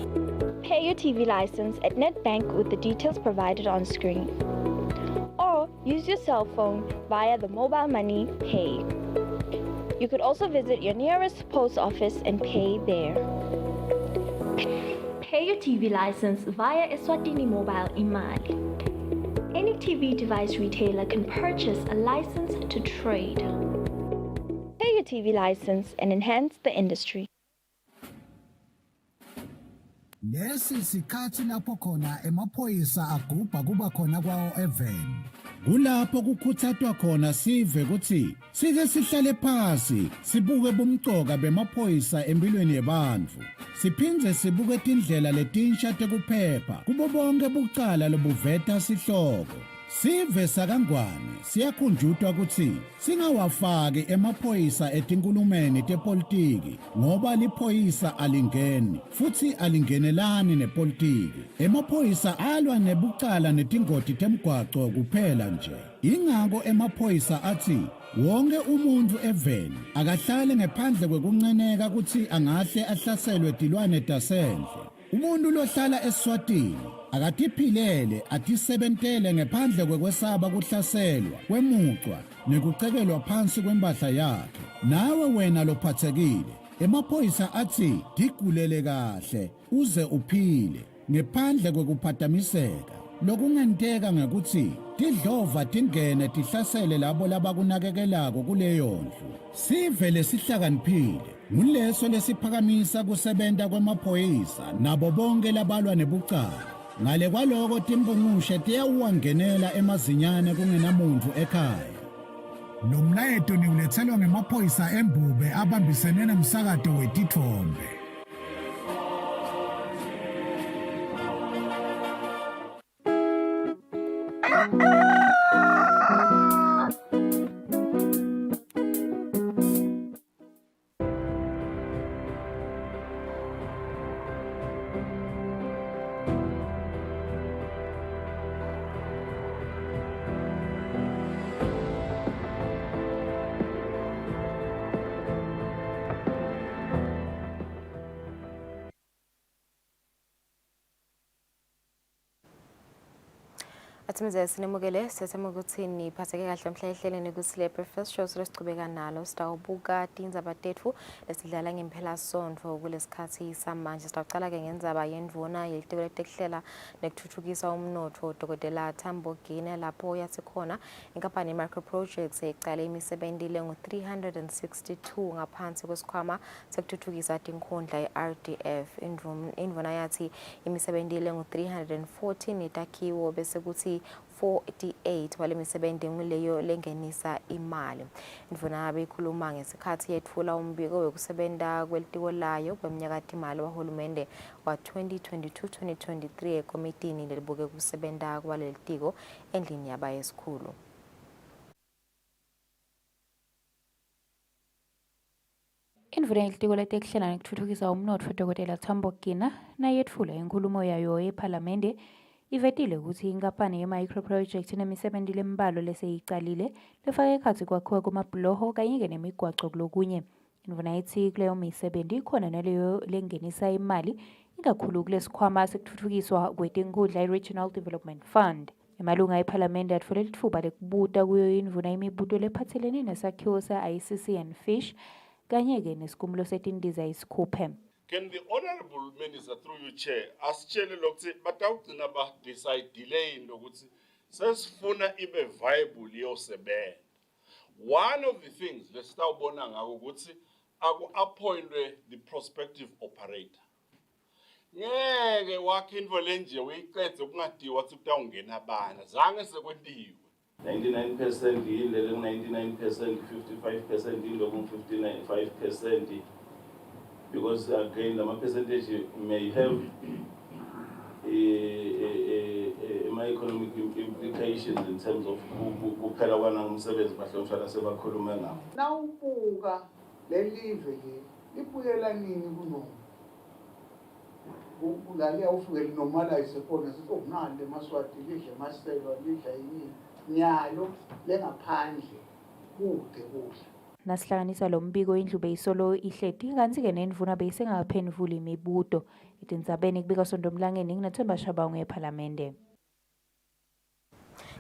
Speaker 3: Pay your TV license at NetBank with the details provided on screen. Or use your cell phone via the mobile money pay. You could also visit your nearest post office and pay there. Pay your TV license via Eswatini Mobile Imali. Any TV device retailer can purchase a license to trade. Pay your TV license and enhance the industry.
Speaker 26: Lesi sikhathi lapho khona emaphoyisa agubha kuba khona kwawo even. Kulapho kukuthathwa khona sive ukuthi sike sihlale phansi sibuke bumcoka bemaphoyisa empilweni yabantu. Siphindze sibuke indlela letinsha tekuphepha kubo bonke bucala lobuveta sihloko. Sive sakangwane siyakhunjutwa ukuthi singawafaki emaphoyisa etinkulumeni tepolitiki ngoba liphoyisa alingeni futhi alingenelani nepolitiki. Emaphoyisa alwa nebucala netingoti temgwaco kuphela nje. Ingako emaphoyisa athi wonke umuntu eveni akahlale ngaphandle kwekunceneka ukuthi angahle ahlaselwe tilwane tasendle. Umuntu lohlala eSwatini akatiphilele atisebentele ngaphandle kwekwesaba kuhlaselwa kwemucwa nekucekelwa phansi kwempahla yakhe. Nawe wena lophathekile emaphoyisa athi digulele kahle uze uphile ngaphandle kwekuphatamiseka. Lokungenteka ngekuthi tidlova tingene tihlasele labo labakunakekelako kuleyo ndlu. Sive lesihlakaniphile nguleso lesiphakamisa kusebenta kwemaphoyisa nabo bonke labalwa nebucala. Ngale kwaloko timbungushe tiyawuwangenela emazinyane kungenamuntu ekhaya. Lo mlayeto niulethelwa ngemaphoyisa embube abambisene nomsakato wetithombe.
Speaker 1: Athimeze sinemukele sesema ukuthi niphatheke kahle mhla ehleleni Kusile Breakfast Show sesiqhubeka nalo sitawubuka tindzaba tetfu lesidlala ngempela sonto kulesikhathi samanje. Sitawucala ke ngendzaba yendvuna yelitiko letekuhlela nekutfutfukisa umnotfo Dr. Thambogine lapho yathi khona inkampani Micro Projects icale imisebenti lengu 362 ngaphansi kwesikhwama sekutfutfukisa tinkhundla ye-RDF. Indvuna yathi imisebenti lengu 314 netakhiwo bese kuthi 48 wale misebenzi nguleyo lengenisa imali. Indvuna beyikhuluma ngesikhathi yethula umbiko wekusebenta kwelitiko layo kweminyaka imali wahulumende wa 2022-2023 ekomitini lelibuke kusebenta kwalelitiko endlini yabayesikhulu.
Speaker 13: Indvuna yelitiko letekuhlela nekutfutfukisa umnotfo Dr. Thambogine nayetfula inkulumo yayo ephalamende ivetile ukuthi inkampani ye-Micro Project inemisebenti lembalwa leseyicalile lefake ekhatsi kwakhiwa kwamabhuloho kanye nemigwaco kulokunye. Indvuna ithi kuleyo misebenti ikhona naleyo lengenisa imali ikakhulu kulesikhwama sekutfutfukiswa kwetinkhundla i-Regional Development Fund. Emalunga ephalamende atfole litfuba lekubuta kuyo indvuna imibuto lephatselene nesakhiwo se-ICC and Fish kanye-ke nesikhumulo setindiza isikhuphe.
Speaker 27: Can the Honorable Minister, through you, Chair, asitshele lokuthi batawugcina ba-decide-ile into ukuthi sesifuna ibe viable iyosebenza. One of the things lesitawubona ngako ukuthi aku-appointwe the prospective operator. ngeke wakhe into lenje uyiqedze kungadiwa ukuthi kutawungena abana zange sekwentiwe 99% yile 99%, 55% yilokhu 59.5%, because again the percentage may have economic implications in terms of kuphela kwanangumsebenzi bahlomshana sebakhuluma ngabo.
Speaker 4: Nawubuka lelive le libuyela nini kuno ngale ufike linormalize khona sithi okunale eMaswati lidle eMaselwa lidla yini nyalo lengaphandle kude kuhle.
Speaker 13: Nasihlanganisa lo mbiko indlu beyisolo ihleti kanti-ke nendvuna beyisengakaphendvuli imibuto etindzabeni kubika sondomlangeni nginathemba Shabangu ePhalamende.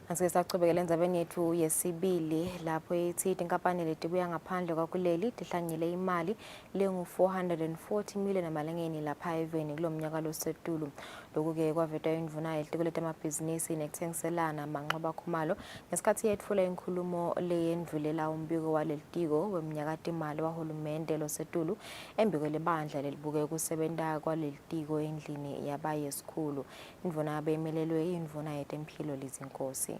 Speaker 1: Asike sachubekela endzabeni yethu yesibili lapho ithi inkampani letibuya ngaphandle kwakuleli tihlanyele imali lengu-440 million amalangeni lapha eveni kulomnyaka losetulu. Lokhu-ke kwaveta indvuna yehliko letamabhizinisi nekuthengiselana manxoba khumalo ngesikhathi yetfula inkulumo leyendvulela umbiko walelitiko wemnyakatimali wahulumende losetulu embiko lebandla lelibuke kusebenta kwalelitiko endlini yabayesikhulu. Indvuna beyimelelwe indvuna yetemphilo Lizinkosi.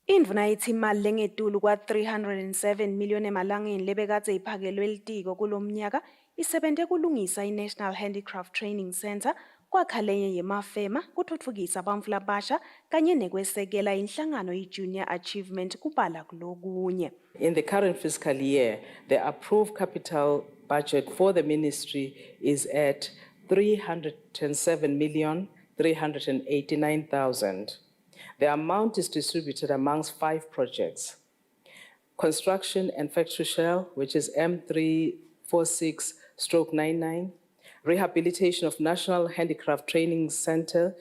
Speaker 9: Indvuna ithi imali lengetulu kwa 307 million emalangeni lebekadze iphakelwe litiko kulomnyaka isebente kulungisa iNational Handicraft Training Center kwakha lenye yemafema kutfutfukisa bantfu labasha kanye nekwesekela inhlangano iJunior Achievement kubala kulokunye.
Speaker 8: In the current fiscal year, the approved capital budget for the ministry is at 307,389,000. The amount is distributed amongst 5 projects: construction and factory shell, which is M346/99, rehabilitation of National Handicraft Training Center,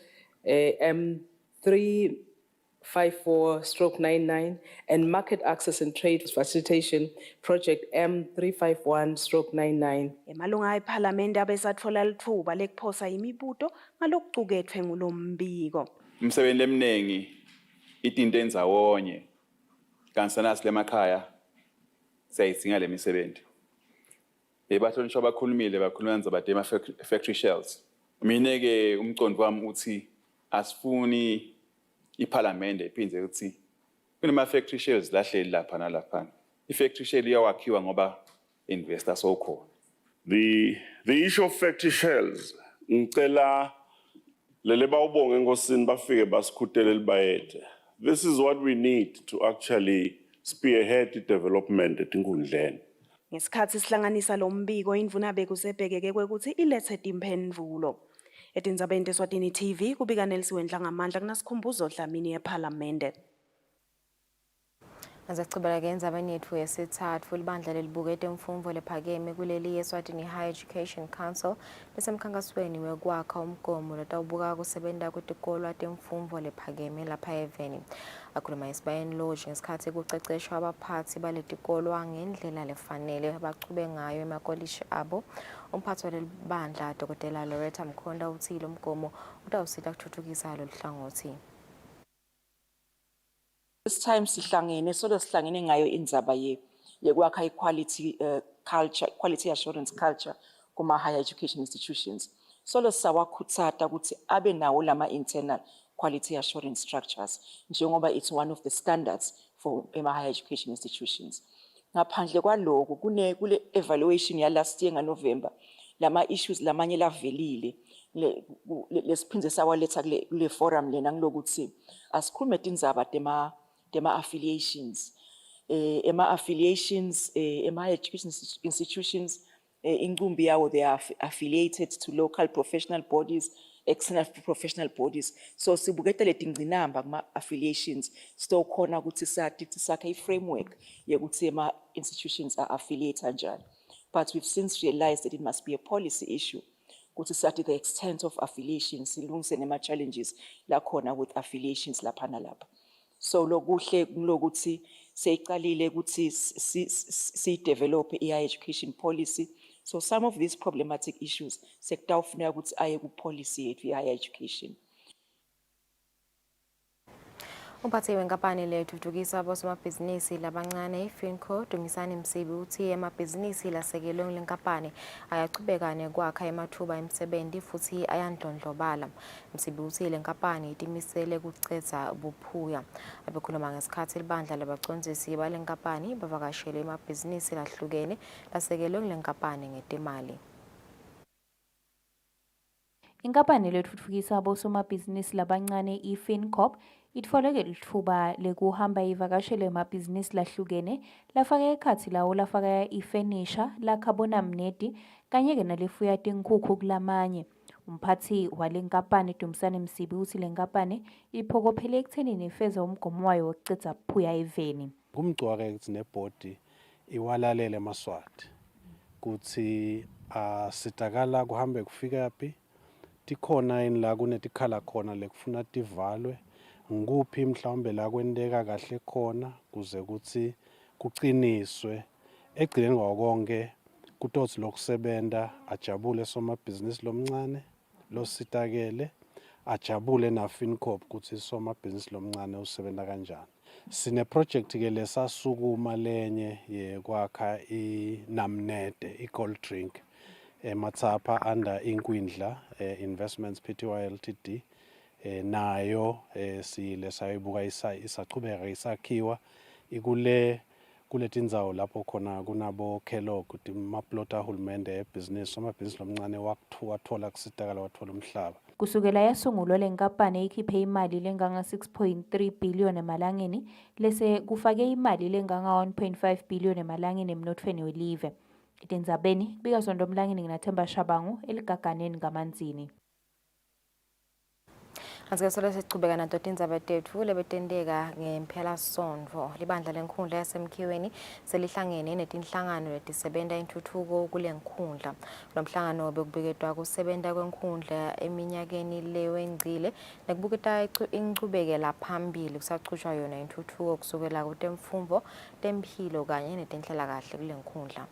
Speaker 8: M354/99, and market access and trade facilitation project M351/99.
Speaker 9: Emalunga ePhalamende abesatfola litfuba lekuphosa imibuto ngalokucuketfwe ngulombiko.
Speaker 10: Umsebenzi eminingi itinto enzawonye kansanasi lemakhaya sayidzinga lemisebenzi. Ebahlonishwa bakhulumile bakhuluma nzabade ema factory shells. Mina ke umcondo wami uthi asifuni iPhalamende iphindze ukuthi kunema factory shells lahleli lapha nalapha. I-factory shell iyawakhiwa ngoba investor sokhona.
Speaker 27: The issue of factory shells ngicela lele bawubonge ngosini bafike basikhutele libayethe. This is what we need to actually spearhead the development etinkundleni.
Speaker 9: Ngesikhathi sihlanganisa lo mbiko indvuna bekusebhekeke kwekuthi ilethe timphendvulo. Etindzabeni Eswatini TV kubika Nelisiwe Ndlangamandla kunasikhumbuzo Dlamini ePhalamende.
Speaker 1: Azachibela ke endzabeni yethu yesithathu libandla lelibuke temfundvo lephakeme kuleli Eswatini Higher Education Council besemkhankasweni wekwakha umgomo lotawubuka kusebenta kwetikolo temfundvo lephakeme lapha eveni. Akhuluma esibayeni lodge ngesikhathi kuceceshwa abaphathi baletikolo ngendlela lefanele bachube ngayo emakolishi abo. Umphathi walelibandla Dr. Loretta Mkhonda uthi lo mgomo utawusita kuthuthukisa lolu hlangothi.
Speaker 11: This time sihlangene sihlangene ngayo indzaba yekwakha equality culture, quality assurance culture kuma higher education institutions. Sawakhutsata ukuthi abe nawo lama internal quality assurance structures njengoba it's one of the standards for higher education institutions. Ngaphandle kwaloko kule evaluation ya last year November lama issues lamanye lavelile lesiphindze sawaletha kule forum lena ngilokuthi asikhulume tindzaba tema affiliations affiliations higher education institutions incumbi yawo they are affiliated to local professional bodies, external professional bodies. So sibukete letingcinamba kuma affiliations sitokhona ukuthi sathi sakhe framework yokuthi institutions are affiliated kanjani. But we've since realized that it must be a policy issue. Ukuthi sathi the extent of affiliations silungise nema challenges la khona with affiliations lapha nalapha. So lokuhle kulokuthi seyiqalile ukuthi si develop higher education policy. So some of these problematic issues sekutawufuneka ukuthi aye ku policy yethu higher education.
Speaker 1: Umphathi wenkampani lethuthukisa abosomabhizinisi labancane iFinco Dumisani Msibi uthi amabhizinisi lasekelwe lenkampani ayachubeka nekwakha emathuba emisebenzi futhi ayandlondlobala. Msibi uthi lenkampani itimisele kucedza buphuya. Abekhuluma ngesikhathi libandla labacondzisi balenkampani bavakashele emabhizinisi lahlukene lasekelwe lenkampani ngetimali.
Speaker 13: Inkampani lethuthukisa abosomabhizinisi labancane iFincorp itfoleke lithuba lekuhamba ivakashele emabhizinisi lahlukene lafaka ekhatsi lawo lafaka ifenisha lakhabona mnedi kanye-ke nalefuya tinkhukhu kulamanye. Umphathi walenkampani Dumisani Msibi uthi lenkampani iphokophele ekuthenini ifeze umgomo wayo wokucedza buphuya eveni.
Speaker 12: Kumgcwake ukuthi nebhodi iwalalele emaswati kuthi sitakala kuhambe kufika yaphi tikhona yini la kunetikhala khona lekufuna tivalwe nguphi mhlawumbe la kwenteka kahle khona kuze kuthi kuciniswe egcineni kwakonke kutothi lokusebenta ajabule somabhizinisi lomncane lositakele ajabule na Fincorp kuthi somabhizinisi lomncane usebenta kanjani. Sine project ke lesasukuma lenye yekwakha inamnede igold drink Matsapa under Inkwindla Investments Pty Ltd nayo sile sayibuka isachubeka isakhiwa ikule tindzawo lapho khona kunabo Kellogg maplota hulumende ebusiness amabhizinisi lomncane wathola kusitakala wathola umhlaba.
Speaker 13: Kusukela yasungulwa lenkampani ikhiphe imali lenganga 6.3 billion emalangeni lese kufake imali lenganga 1.5 billion emalangeni emnothweni welive. Itindzabeni bika Sondomlangeni nginaThemba Shabangu eligaganeni ngamanzini.
Speaker 1: Asikesola sichubeka nato tindzaba tethu lebetenteka ngempela sonto. Libandla lenkhundla yasemkhiweni selihlangene netinhlangano letisebenta intuthuko kule nkhundla. Lo mhlangano bekubiketwa kusebenta kwenkhundla eminyakeni lewengcile nekubuketa incubekela phambili kusachutshwa yona intuthuko kusukela kutemfumbo temphilo kanye netenhlalakahle kule nkhundla.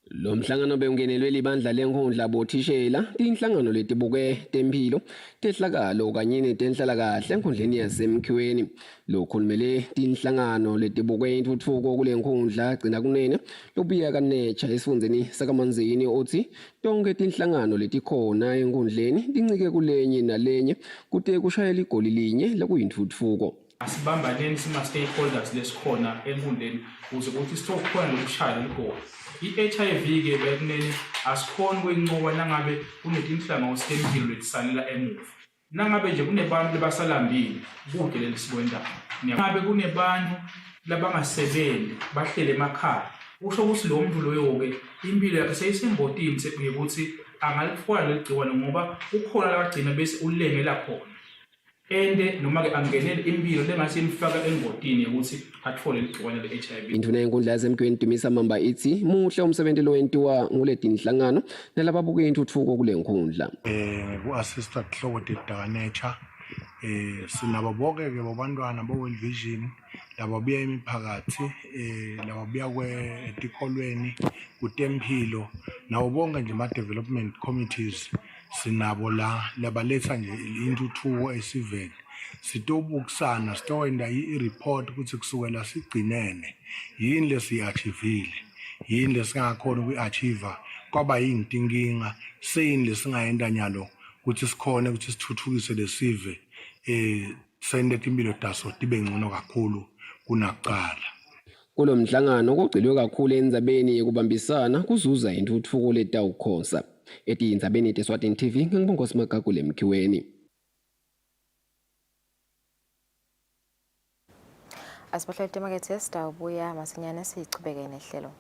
Speaker 14: Lo mhlangano bewungenelwe libandla lenkhundla bothishela tinhlangano letibuke temphilo tehlakalo kanye netenhlalakahle enkhundleni yasemkhiweni. Lokhulumele tinhlangano letibuke intuthuko kule nkhundla gcina kunene lobuya kanecha esifundzeni sakamanzini uthi tonke tinhlangano letikhona enkhundleni tincike kulenye nalenye kute kushayela igoli linye lakuyintuthuko.
Speaker 15: Asibambaneni sima-stakeholders lesikhona enkhundleni ukuze kuthi sitokhona lokushaya igoli. I-HIV ke bekunene asikhona ukuyinqoba nangabe kunetinhlangano sempilo letisalela emuva. Nangabe nje kunebantu lebasalambile kude lesikwendayo. Nangabe kunebantu labangasebenzi bahlele emakhaya. Usho ukuthi lo muntu loyo ke impilo yakhe seyisembotini ukuthi angalifuna leligciwane ngoba ukhona labagcina bese ulengela khona. Ende noma ke angenele impilo lengase imfaka engotini ukuthi athole igciwane le-HIV.
Speaker 14: Induna yenkundla yasemkhiweni Dumisa Mamba ithi muhle umsebenzi lo wentiwa nguleti inhlangano nalababuke intuthuko kule nkhundla.
Speaker 16: Ku-assistant Hlobo Didakanecha sinabo bonke ke bobantwana bo-World Vision lababuya imiphakathi lababuya etikolweni kutemphilo nawo bonke nje ama-development committees sinabo la labaletha nje intuthuko esiveni sitobukisana sitowenda i-report ukuthi kusukela sigcinene yini lesiyi-achivile yini lesingakhona ukuyi-achieva kwaba yinkinga seyini lesingayenda nyalo ukuthi sikhone ukuthi sithuthukise lesive sende impilo taso tibe ngcono kakhulu kunakuqala.
Speaker 14: Kulo mhlangano kugcilwe kakhulu endzabeni yokubambisana kuzuza intuthuko letawukhosa. Etindzabeni teSwatini TV ngibonga Simagagule Mkhiweni.
Speaker 1: Asibahlela temakethe sitawubuya masinyane sichubeke nehlelo.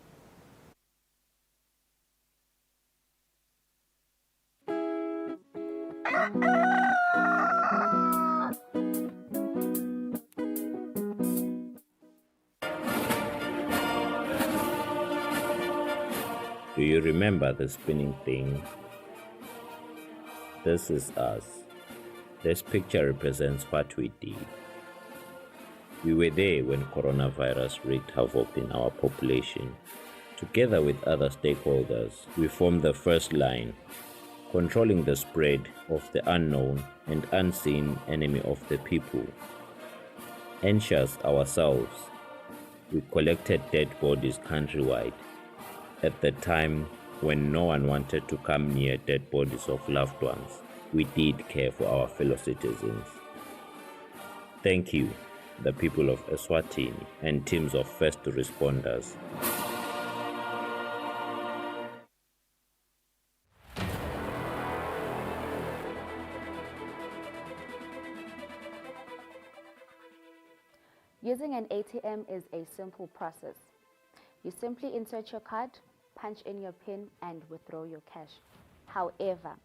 Speaker 17: Do you remember the spinning thing? This is us. This picture represents what we did. We were there when coronavirus wreaked havoc in our population. Together with other stakeholders, we formed the first line, controlling the spread of the unknown and unseen enemy of the people. Anxious ourselves, we collected dead bodies countrywide at the time when no one wanted to come near dead bodies of loved ones. We did care for our fellow citizens. Thank you, the people of Eswatini and teams of first responders.
Speaker 18: Using an ATM is a simple process. You simply insert your card, punch in your PIN, and withdraw your cash. However,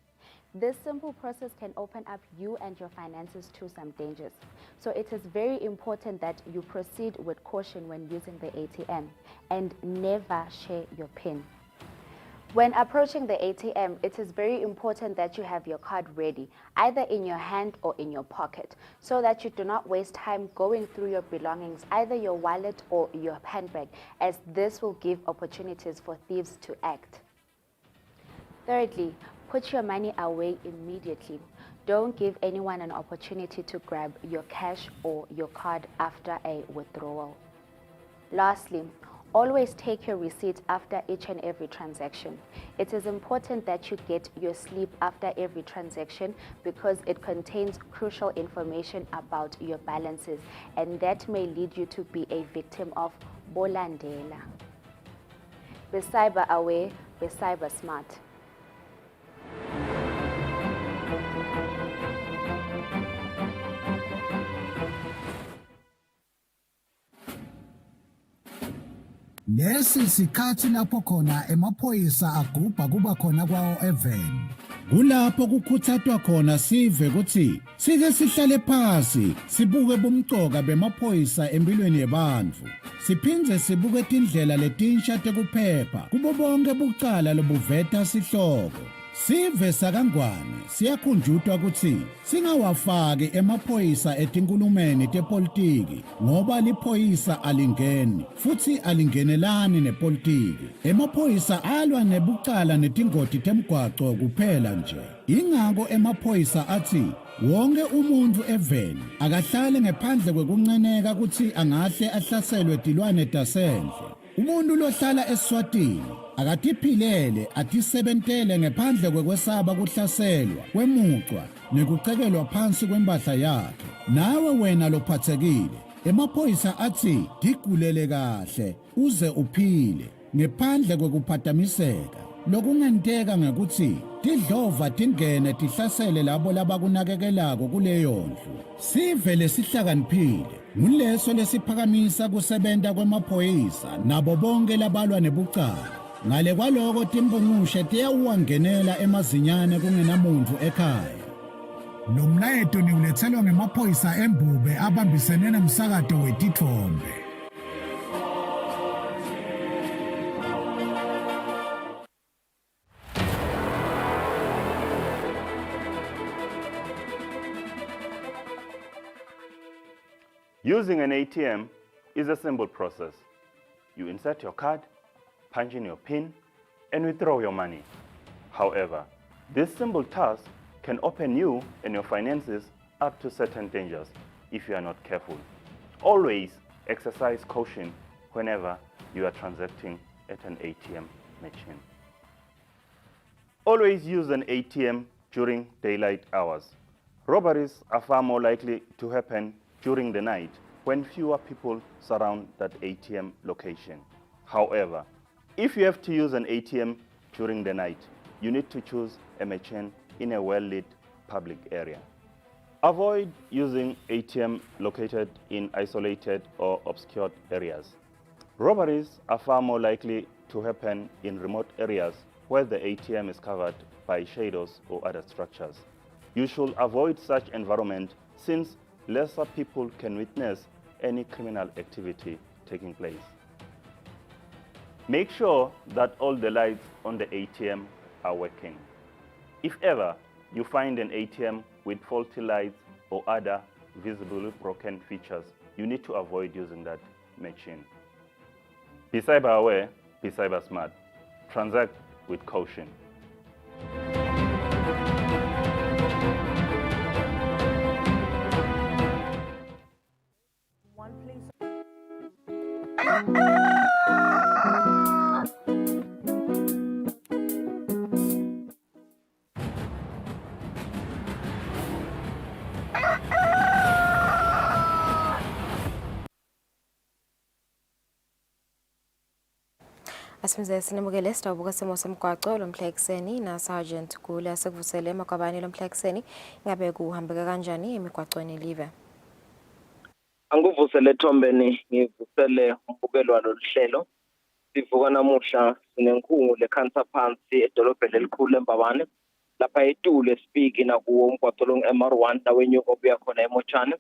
Speaker 18: this simple process can open up you and your finances to some dangers. So it is very important that you proceed with caution when using the ATM and never share your PIN. When approaching the ATM, it is very important that you have your card ready, either in your hand or in your pocket, so that you do not waste time going through your belongings, either your wallet or your handbag, as this will give opportunities for thieves to act. Thirdly, put your money away immediately. Don't give anyone an opportunity to grab your cash or your card after a withdrawal. Lastly, always take your receipt after each and every transaction. It is important that you get your slip after every transaction because it contains crucial information about your balances, and that may lead you to be a victim of bolandela. Be cyber aware, be cyber smart.
Speaker 26: Lesi sikhathi lapho khona emaphoyisa agubha kuba khona kwawo even. Kulapho kukhuthathwa khona sive ukuthi sike sihlale phansi sibuke bumcoka bemaphoyisa empilweni yebantu. Siphindze sibuke indlela letinsha tekuphepha kubo bonke bucala lobuveta sihloko. Sive sakangwane siyakhunjutwa ukuthi singawafaki emaphoyisa etinkulumeni tepolitiki ngoba liphoyisa alingeni futhi alingenelani nepolitiki. Emaphoyisa alwa nebucala netingoti temgwaco kuphela nje. Ingako emaphoyisa athi wonke umuntu eveni akahlale ngaphandle kwekunceneka ukuthi angahle ahlaselwe tilwane tasendle. Umuntu lohlala eSwatini akatiphilele atisebentele ngaphandle kwekwesaba kuhlaselwa kwemucwa nekucekelwa phansi kwembahla yakhe. Nawe wena lophathekile, emaphoyisa athi digulele kahle uze uphile ngaphandle kwekuphatamiseka. Lokungenteka ngekuthi tidlova tingene tihlasele labo labakunakekelako kuleyo ndlu. Sive lesihlakaniphile nguleso lesiphakamisa kusebenta kwemaphoyisa nabo bonke labalwa nebucala. Ngale kwaloko timbungushe tiyawuwangenela emazinyane kungenamuntu ekhaya. Lo mlayeto niulethelwa ngemaphoyisa embube abambisene nomsakato wetithombe.
Speaker 19: Using an ATM is a simple process. You insert your card, punch in your PIN, and withdraw your money. However, this simple task can open you and your finances up to certain dangers if you are not careful. Always exercise caution whenever you are transacting at an ATM machine. Always use an ATM during daylight hours. Robberies are far more likely to happen during the night when fewer people surround that ATM location. However, if you have to use an ATM during the night, you need to choose a machine in a well-lit public area. Avoid using ATM located in isolated or obscured areas. Robberies are far more likely to happen in remote areas where the ATM is covered by shadows or other structures. You should avoid such environment since lesser people can witness any criminal activity taking place. Make sure that all the lights on the ATM are working. If ever you find an ATM with faulty lights or other visibly broken features, you need to avoid using that machine. Be cyber aware, be cyber smart. Transact with caution.
Speaker 1: Asimze sinimukele sitawubuka simo somgwaco lomhla ekseni na Sergeant Gule asekuvusele eMakwabane lomhla ekseni ngabe kuhambeka kanjani emigwacweni live.
Speaker 5: Angivusele Thombeni ngivusele umbukelo waloluhlelo. Sivuka namuhla sinenkungu lekhansa phansi edolobheni elikhulu eMbabane. Lapha eTulu espeak nakuwo umgwaco lo MR1 nawenyuka obuya khona eMochane.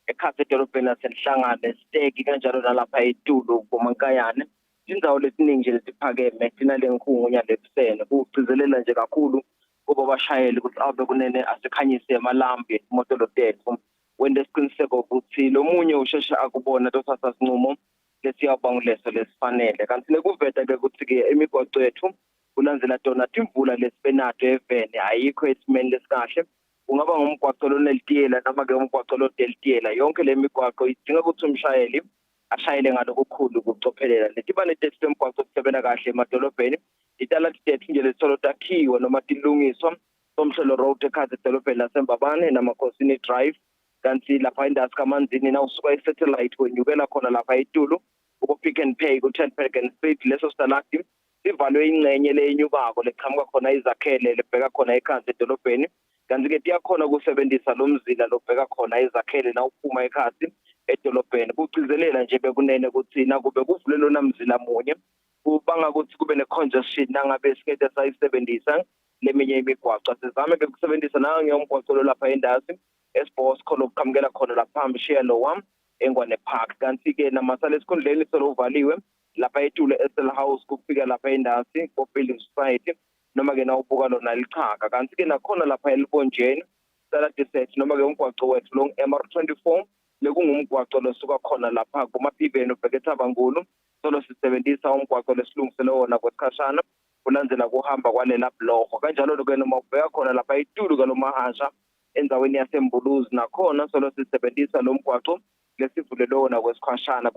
Speaker 5: Ekhasi edolobheni lasenhlangane steki kanjalo nalapha eTulu kuMankayane. Indawo lesiningi nje lesiphakeme thina lenkungu nyalebusene kugcizelela nje kakhulu kuba bashayeli ukuthi abe kunene asikhanyise emalambi imoto lotethu wende isiqiniseko ukuthi lo munye usheshe akubona tosasa sinqumo lesiyabanga leso lesifanele kanti nekuveta ke ukuthi ke emigwaco yethu kulandzela tona timvula lesibenato evene ayikho esimeni lesikahle kungaba ngumgwaco lonelitiyela noma ke umgwaco lodelitiyela yonke le migwaco idinga ukuthi umshayeli ashayele ngalokukhulu ukucophelela letibane tethu semgwaco kusebenza kahle emadolobheni itala tethu nje lesolo takhiwe noma tilungiswa somhlelo road ekhaya edolobheni laseMbabane namakhosini drive kanti lapha indasi kamanzini na usuka isatellite wenyukela khona lapha eTulu uku Pick and Pay ku 10 Bergen Street leso stalati sivalwe ingcenye lenyukako leqhamuka khona izakhele lebheka khona ekhaya edolobheni kanti ke tiyakhona ukusebenzisa lo mzila lobheka khona izakhele na uphuma ekhaya edolobheni kugcizelela nje bekunene ukuthi na kube kuvule lona mzila munye kubanga ukuthi kube ne-congestion nangabe sikade sayisebenzisa leminye imigwaco sizame ke ukusebenzisa nangeyomgwaco lo lapha endasi esibos khona ukuqhamukela khona lapha phambi shelo wam engwane park kanti ke namasala esikhundleni solovaliwe lapha eTulu Estel House kufika lapha endasi ko building society noma ke nawubuka lona lichaka kanti ke nakhona lapha elibonjeni sala diset noma ke umgwaco wethu long MR24 lekungumgwaco losuka khona lapha kumaphiveni ubheketha bangulu solo sisebenzisa umgwaco lesilungisele wona kwesikhashana kulandzela kuhamba kwalela blogo kanjalo ke noma ubheka khona lapha eTulu kalomahasha endaweni yasembuluzi nakhona solo sisebenzisa lo mgwaco lesivulelo wona kwesikhashana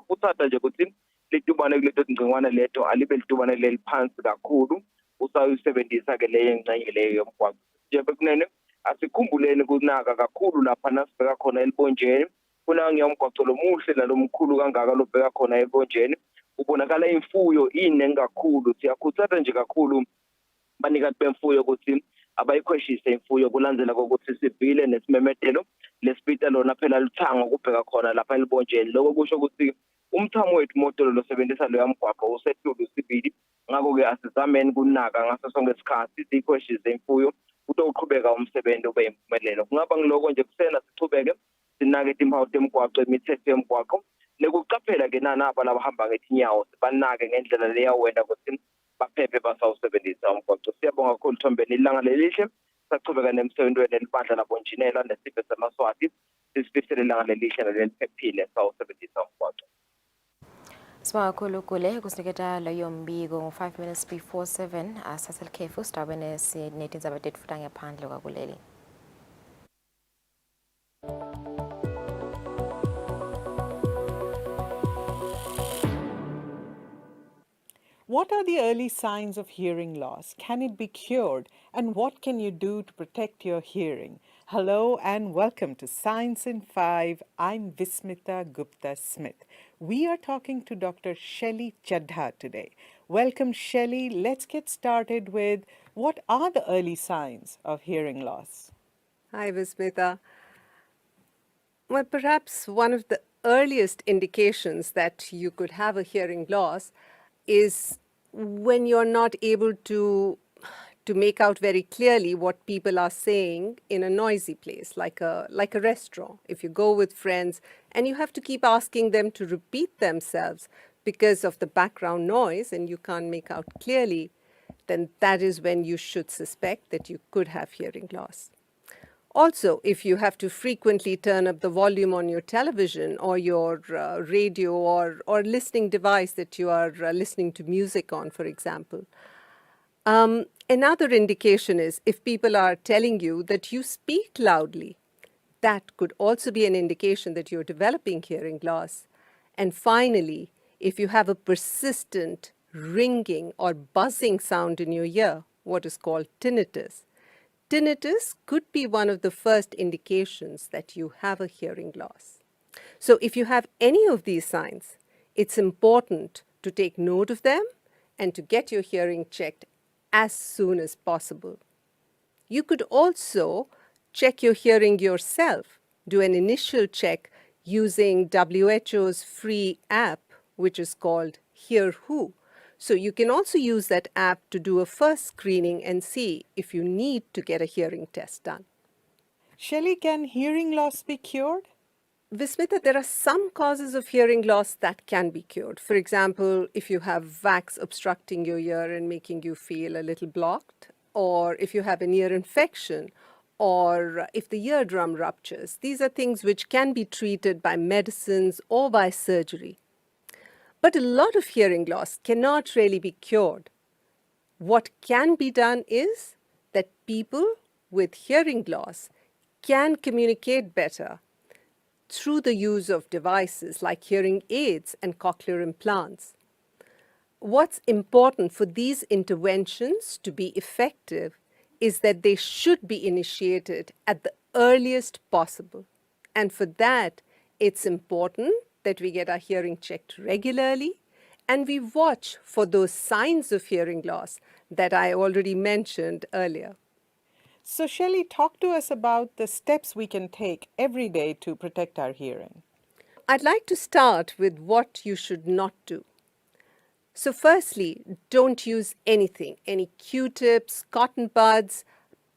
Speaker 5: kuthatha nje ukuthi litubane kuleto ngcingwane leto alibe litubane leliphansi kakhulu usayisebenzisa ke leyo ngcenye leyo yomgwaco nje bekunene asikhumbuleni kunaka kakhulu lapha nasibheka khona elibonjeni kunangeyomgwaco lomuhle nalomkhulu kangaka lobheka khona elibonjeni ubonakala imfuyo iningi kakhulu siyakhuthaza nje kakhulu banikati bemfuyo ukuthi abayikhweshise imfuyo kulandzela kokuthi sivile nesimemetelo lesipita lona phela luthanga ukubheka khona lapha elibonjeni lokho kusho ukuthi umthamo wethu moto losebenzisa lo yamgwaqo usetulu sibili ngakho ke asizameni kunaka ngaso sonke isikhathi sikhweshise imfuyo uqhubeka umsebenzi ube impumelelo kungaba ngiloko nje kusena sichubeke sinake timpawu temgwaqo imithetho yemgwaqo nekuqaphela ke nanaba labahamba ngetinyawo sibanake ngendlela leyawenda ukuthi baphephe basawusebenzisa umgwaqo siyabonga kakhulu Thombeni ilanga lelihle sachubeka nemsebenzweni elibandla labonjinela nesiphe semaswati sisifisele ilanga lelihle neliphephile sawusebenzisa umgwaqo.
Speaker 1: Sibonga kakhulu Gule kusiniketa leyo mbiko ngo 5 minutes before 7 asaselikhefu sitabene sinetindzaba tethu futhi ngaphandle kwakuleli.
Speaker 20: What are the early signs of hearing loss? Can it be cured? And what can you do to protect your hearing? Hello and welcome to Science in 5. I'm Vismita Gupta-Smith. We are talking to Dr. Shelly Chadha today. Welcome, Shelly. Let's get started with what are the early signs of hearing loss?
Speaker 21: Hi, Vismita. Well, perhaps one of the earliest indications that you could have a hearing loss is when you're not able to make out very clearly what people are saying in a noisy place, like a restaurant. If you go with friends and you have to keep asking them to repeat themselves because of the background noise and you can't make out clearly, then that is when you should suspect that you could have hearing loss. Also, if you have to frequently turn up the volume on your television or your radio or listening device that you are listening to music on, for example. Another indication is if people are telling you that you speak loudly, that could also be an indication that you're developing hearing loss. And finally, if you have a persistent ringing or buzzing sound in your ear, what is called tinnitus. Tinnitus could be one of the first indications that you have a hearing loss. So if you have any of these signs, it's important to take note of them and to get your hearing checked as soon as possible. You could also check your hearing yourself, do an initial check using WHO's free app, which is called Hear Who. So you can also use that app to do a first screening and see if you need to get a hearing test done.
Speaker 20: Shelley, can hearing loss be cured?
Speaker 21: Vismita, there are some causes of hearing loss that can be cured. For example, if you have wax obstructing your ear and making you feel a little blocked, or if you have an ear infection, or if the eardrum ruptures. These are things which can be treated by medicines or by surgery. But a lot of hearing loss cannot really be cured. What can be done is that people with hearing loss can communicate better through the use of devices like hearing aids and cochlear implants. What's important for these interventions to be effective is that they should be initiated at the earliest possible. And for that, it's important that we get our hearing checked regularly and we watch for those signs of hearing loss that I already mentioned earlier.
Speaker 20: So Shelley, talk to us about the steps we can take every day to protect our hearing.
Speaker 21: I'd like to start with what you should not do. So firstly, don't use anything, any Q-tips, cotton buds,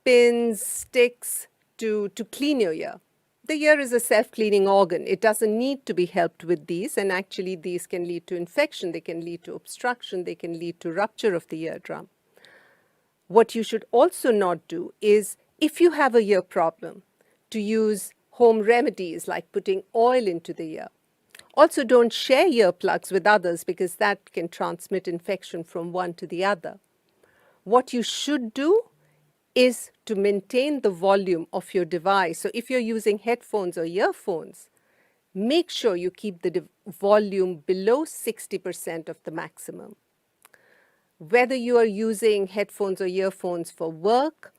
Speaker 21: pins, sticks to clean your ear. The ear is a self-cleaning organ. It doesn't need to be helped with these, and actually these can lead to infection, they can lead to obstruction, they can lead to rupture of the eardrum. What you should also not do is, if you have a ear problem, to use home remedies like putting oil into the ear. Also, don't share earplugs with others because that can transmit infection from one to the other. What you should do is to maintain the volume of your device. So if you're using headphones or earphones, make sure you keep the volume below 60% of the maximum. Whether you are using headphones or earphones for work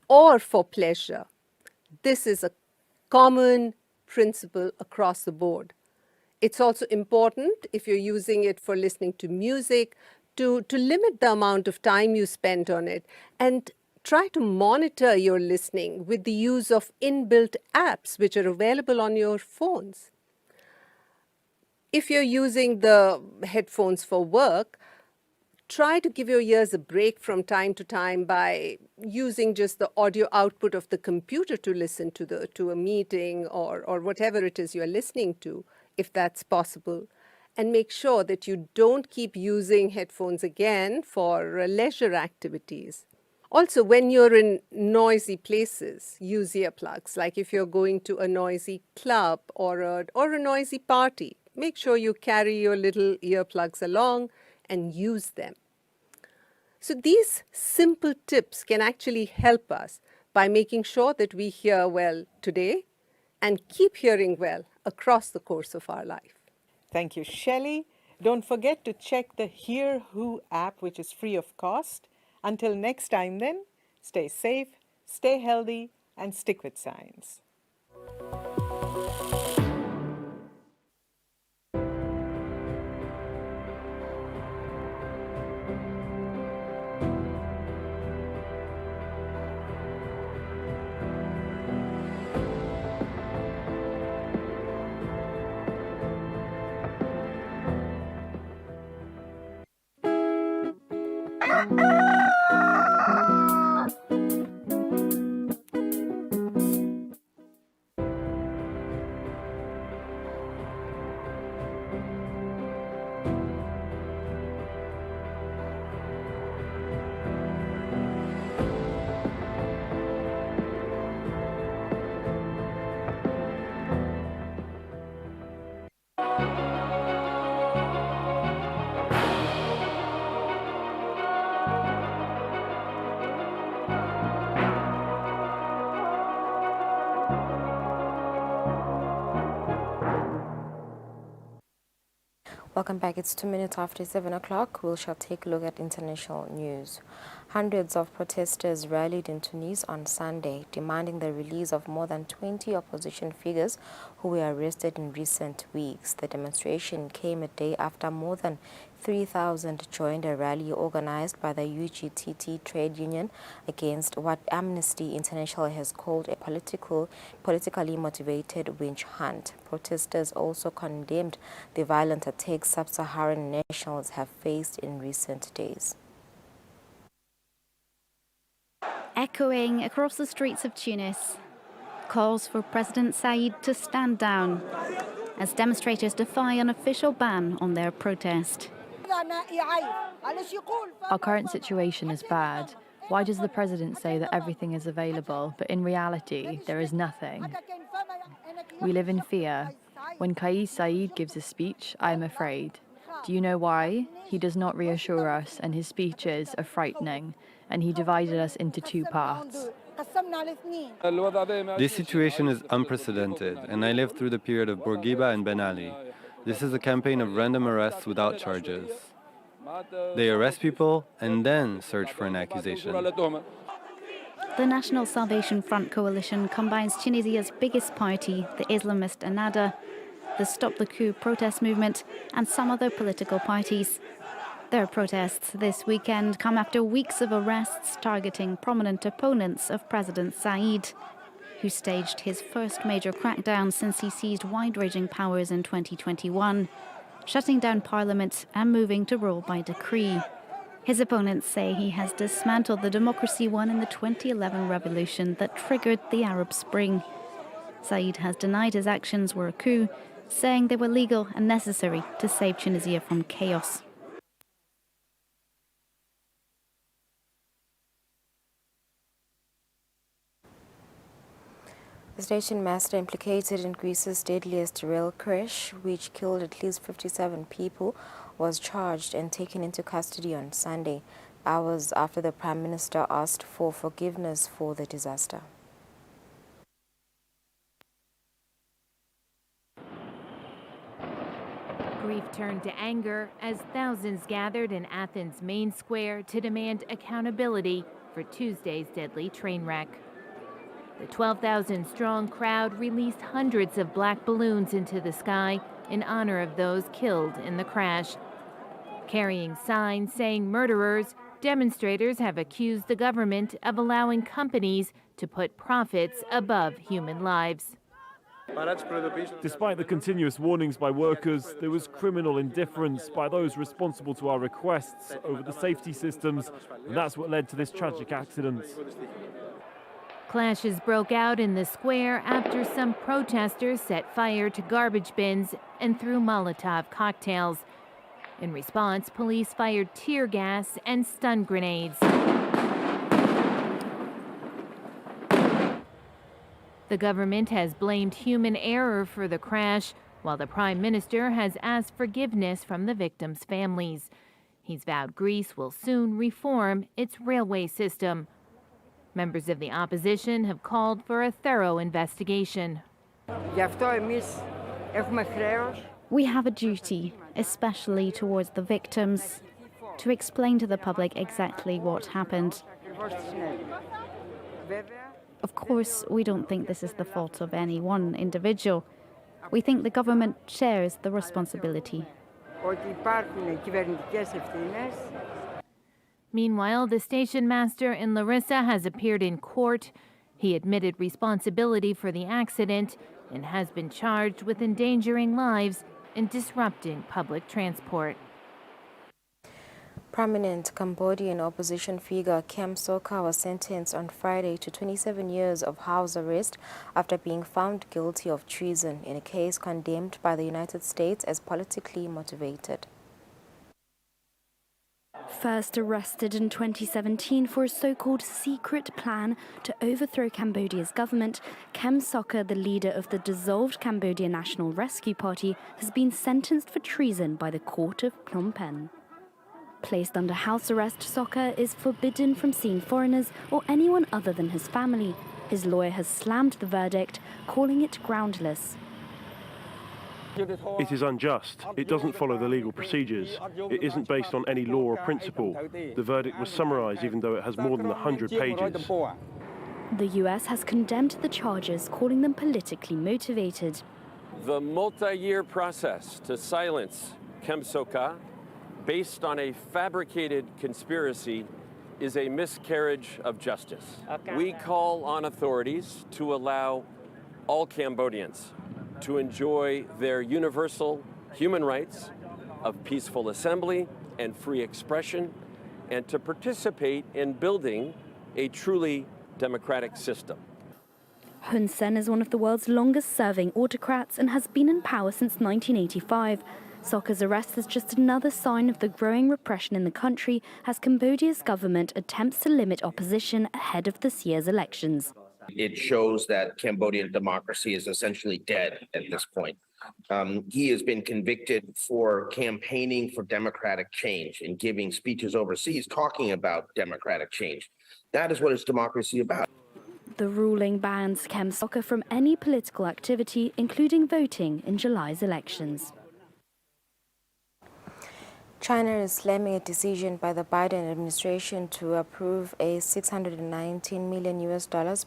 Speaker 21: or for pleasure, this is a common principle across the board. It's also important, if you're using it for listening to music, to limit the amount of time you spend on it and try to monitor your listening with the use of inbuilt apps which are available on your phones. If you're using the headphones for work, try to give your ears a break from time to time by using just the audio output of the computer to listen to a meeting or whatever it is you're listening to, if that's possible. And make sure that you don't keep using headphones again for leisure activities. Also, when you're in noisy places, use earplugs. Like if you're going to a noisy club or a noisy party, make sure you carry your little earplugs along and use them. So these simple tips can actually help us by making sure that we hear well today and keep hearing well across the course of our life.
Speaker 20: Thank you, Shelley. Don't forget to check the Hear Who app, which is free of cost. Until next time then, stay safe, stay healthy, and stick with science.
Speaker 1: Welcome back. It's 2 minutes after 7 o'clock. We shall take a look at international news. Hundreds of protesters rallied in Tunis on Sunday, demanding the release of more than 20 opposition figures who were arrested in recent weeks. The demonstration came a day after more than 3,000 joined a rally organized by the UGTT trade union against what Amnesty International has called a politically motivated witch hunt. Protesters also condemned the violent attacks sub-Saharan nationals have faced in recent days.
Speaker 2: Echoing across the streets of Tunis, calls for President Said to stand down as demonstrators defy an official ban on their protest.
Speaker 6: Our current situation is bad. Why does the president say that everything is available, but in reality, there is nothing? We live in fear. When Kais Said gives a speech, I am afraid. Do you know why? He does not reassure us, and his speeches are frightening, and he divided us into two parts.
Speaker 7: This situation is unprecedented, and I lived through the period of Bourguiba and Ben Ali. This is a campaign of random arrests without charges. They arrest people and then search for an accusation.
Speaker 2: The National Salvation Front coalition combines Tunisia's biggest party, the Islamist Ennahda, the Stop the Coup protest movement, and some other political parties. Their protests this weekend come after weeks of arrests targeting prominent opponents of President Said, who staged his first major crackdown since he seized wide-ranging powers in 2021, shutting down parliament and moving to rule by decree. His opponents say he has dismantled the democracy won in the 2011 revolution that triggered the Arab Spring. Said has denied his actions were a coup, saying they were legal and necessary to save Tunisia from chaos.
Speaker 1: The station master implicated in Greece's deadliest rail crash, which killed at least 57 people, was charged and taken into custody on Sunday, hours after the Prime Minister asked for forgiveness for the disaster.
Speaker 22: Grief turned to anger as thousands gathered in Athens' main square to demand accountability for Tuesday's deadly train wreck. The 12,000-strong crowd released hundreds of black balloons into the sky in honor of those killed in the crash. Carrying signs saying murderers, demonstrators have accused the government of allowing companies to put profits above human lives.
Speaker 23: Despite the continuous warnings by workers, there was criminal indifference by those responsible to our requests over the safety systems, and that's what led to this tragic accident.
Speaker 22: Clashes broke out in the square after some protesters set fire to garbage bins and threw Molotov cocktails. In response, police fired tear gas and stun grenades. The government has blamed human error for the crash, while the Prime Minister has asked forgiveness from the victims' families. He's vowed Greece will soon reform its railway system. Members of the opposition have called for a thorough investigation.
Speaker 2: We have a duty, especially towards the victims, to explain to the public exactly what happened. Of course, we don't think this is the fault of any one individual. We think the government shares the responsibility.
Speaker 22: Meanwhile, the station master in Larissa has appeared in court. He admitted responsibility for the accident and has been charged with endangering lives and disrupting public transport.
Speaker 1: Prominent Cambodian opposition figure Kem Sokha was sentenced on Friday to 27 years of house arrest after being found guilty of treason in a case condemned by the United States as politically motivated.
Speaker 2: First arrested in 2017 for a so-called secret plan to overthrow Cambodia's government, Kem Sokha, the leader of the dissolved Cambodia National Rescue Party, has been sentenced for treason by the court of Phnom Penh. Placed under house arrest, Sokha is forbidden from seeing foreigners or anyone other than his family. His lawyer has slammed the verdict, calling it groundless.
Speaker 3: It is unjust. It doesn't follow the legal procedures. It isn't based on any law or principle. The verdict was summarised even though it has more than 100 pages.
Speaker 2: The US has condemned the charges, calling them politically motivated.
Speaker 4: The multi-year process to silence Kem Sokha, based on a fabricated conspiracy, is a miscarriage of justice. We call on authorities to allow all Cambodians to enjoy their universal human rights of peaceful assembly and free expression, and to participate in building a truly democratic system.
Speaker 2: Hun Sen is one of the world's longest-serving autocrats and has been in power since 1985. Sokha's arrest is just another sign of the growing repression in the country as Cambodia's government attempts to limit opposition ahead of this year's elections.
Speaker 8: It shows that Cambodian democracy is essentially dead at this point. He has been convicted for campaigning for democratic change and giving speeches overseas talking about democratic change. That is what is democracy about.
Speaker 2: The ruling bans Kem Sokha from any political activity, including voting in July's elections.
Speaker 1: China is slamming a decision by the Biden administration to approve a $619 million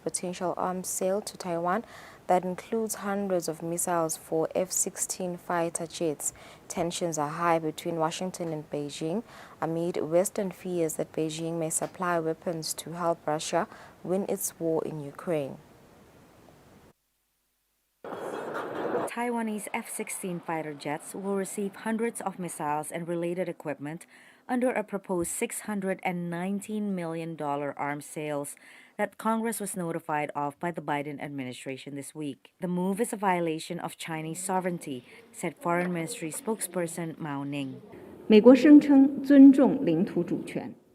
Speaker 1: potential arms sale to Taiwan that includes hundreds of missiles for F-16 fighter jets. Tensions are high between Washington and Beijing amid Western fears that Beijing may supply weapons to help Russia win its war in Ukraine.
Speaker 10: Taiwanese F-16 fighter jets will receive hundreds of missiles and related equipment under a proposed $619 million arms sales that Congress was notified of by the Biden administration this week. The move is a violation of Chinese sovereignty, said Foreign Ministry spokesperson Mao Ning.
Speaker 24: The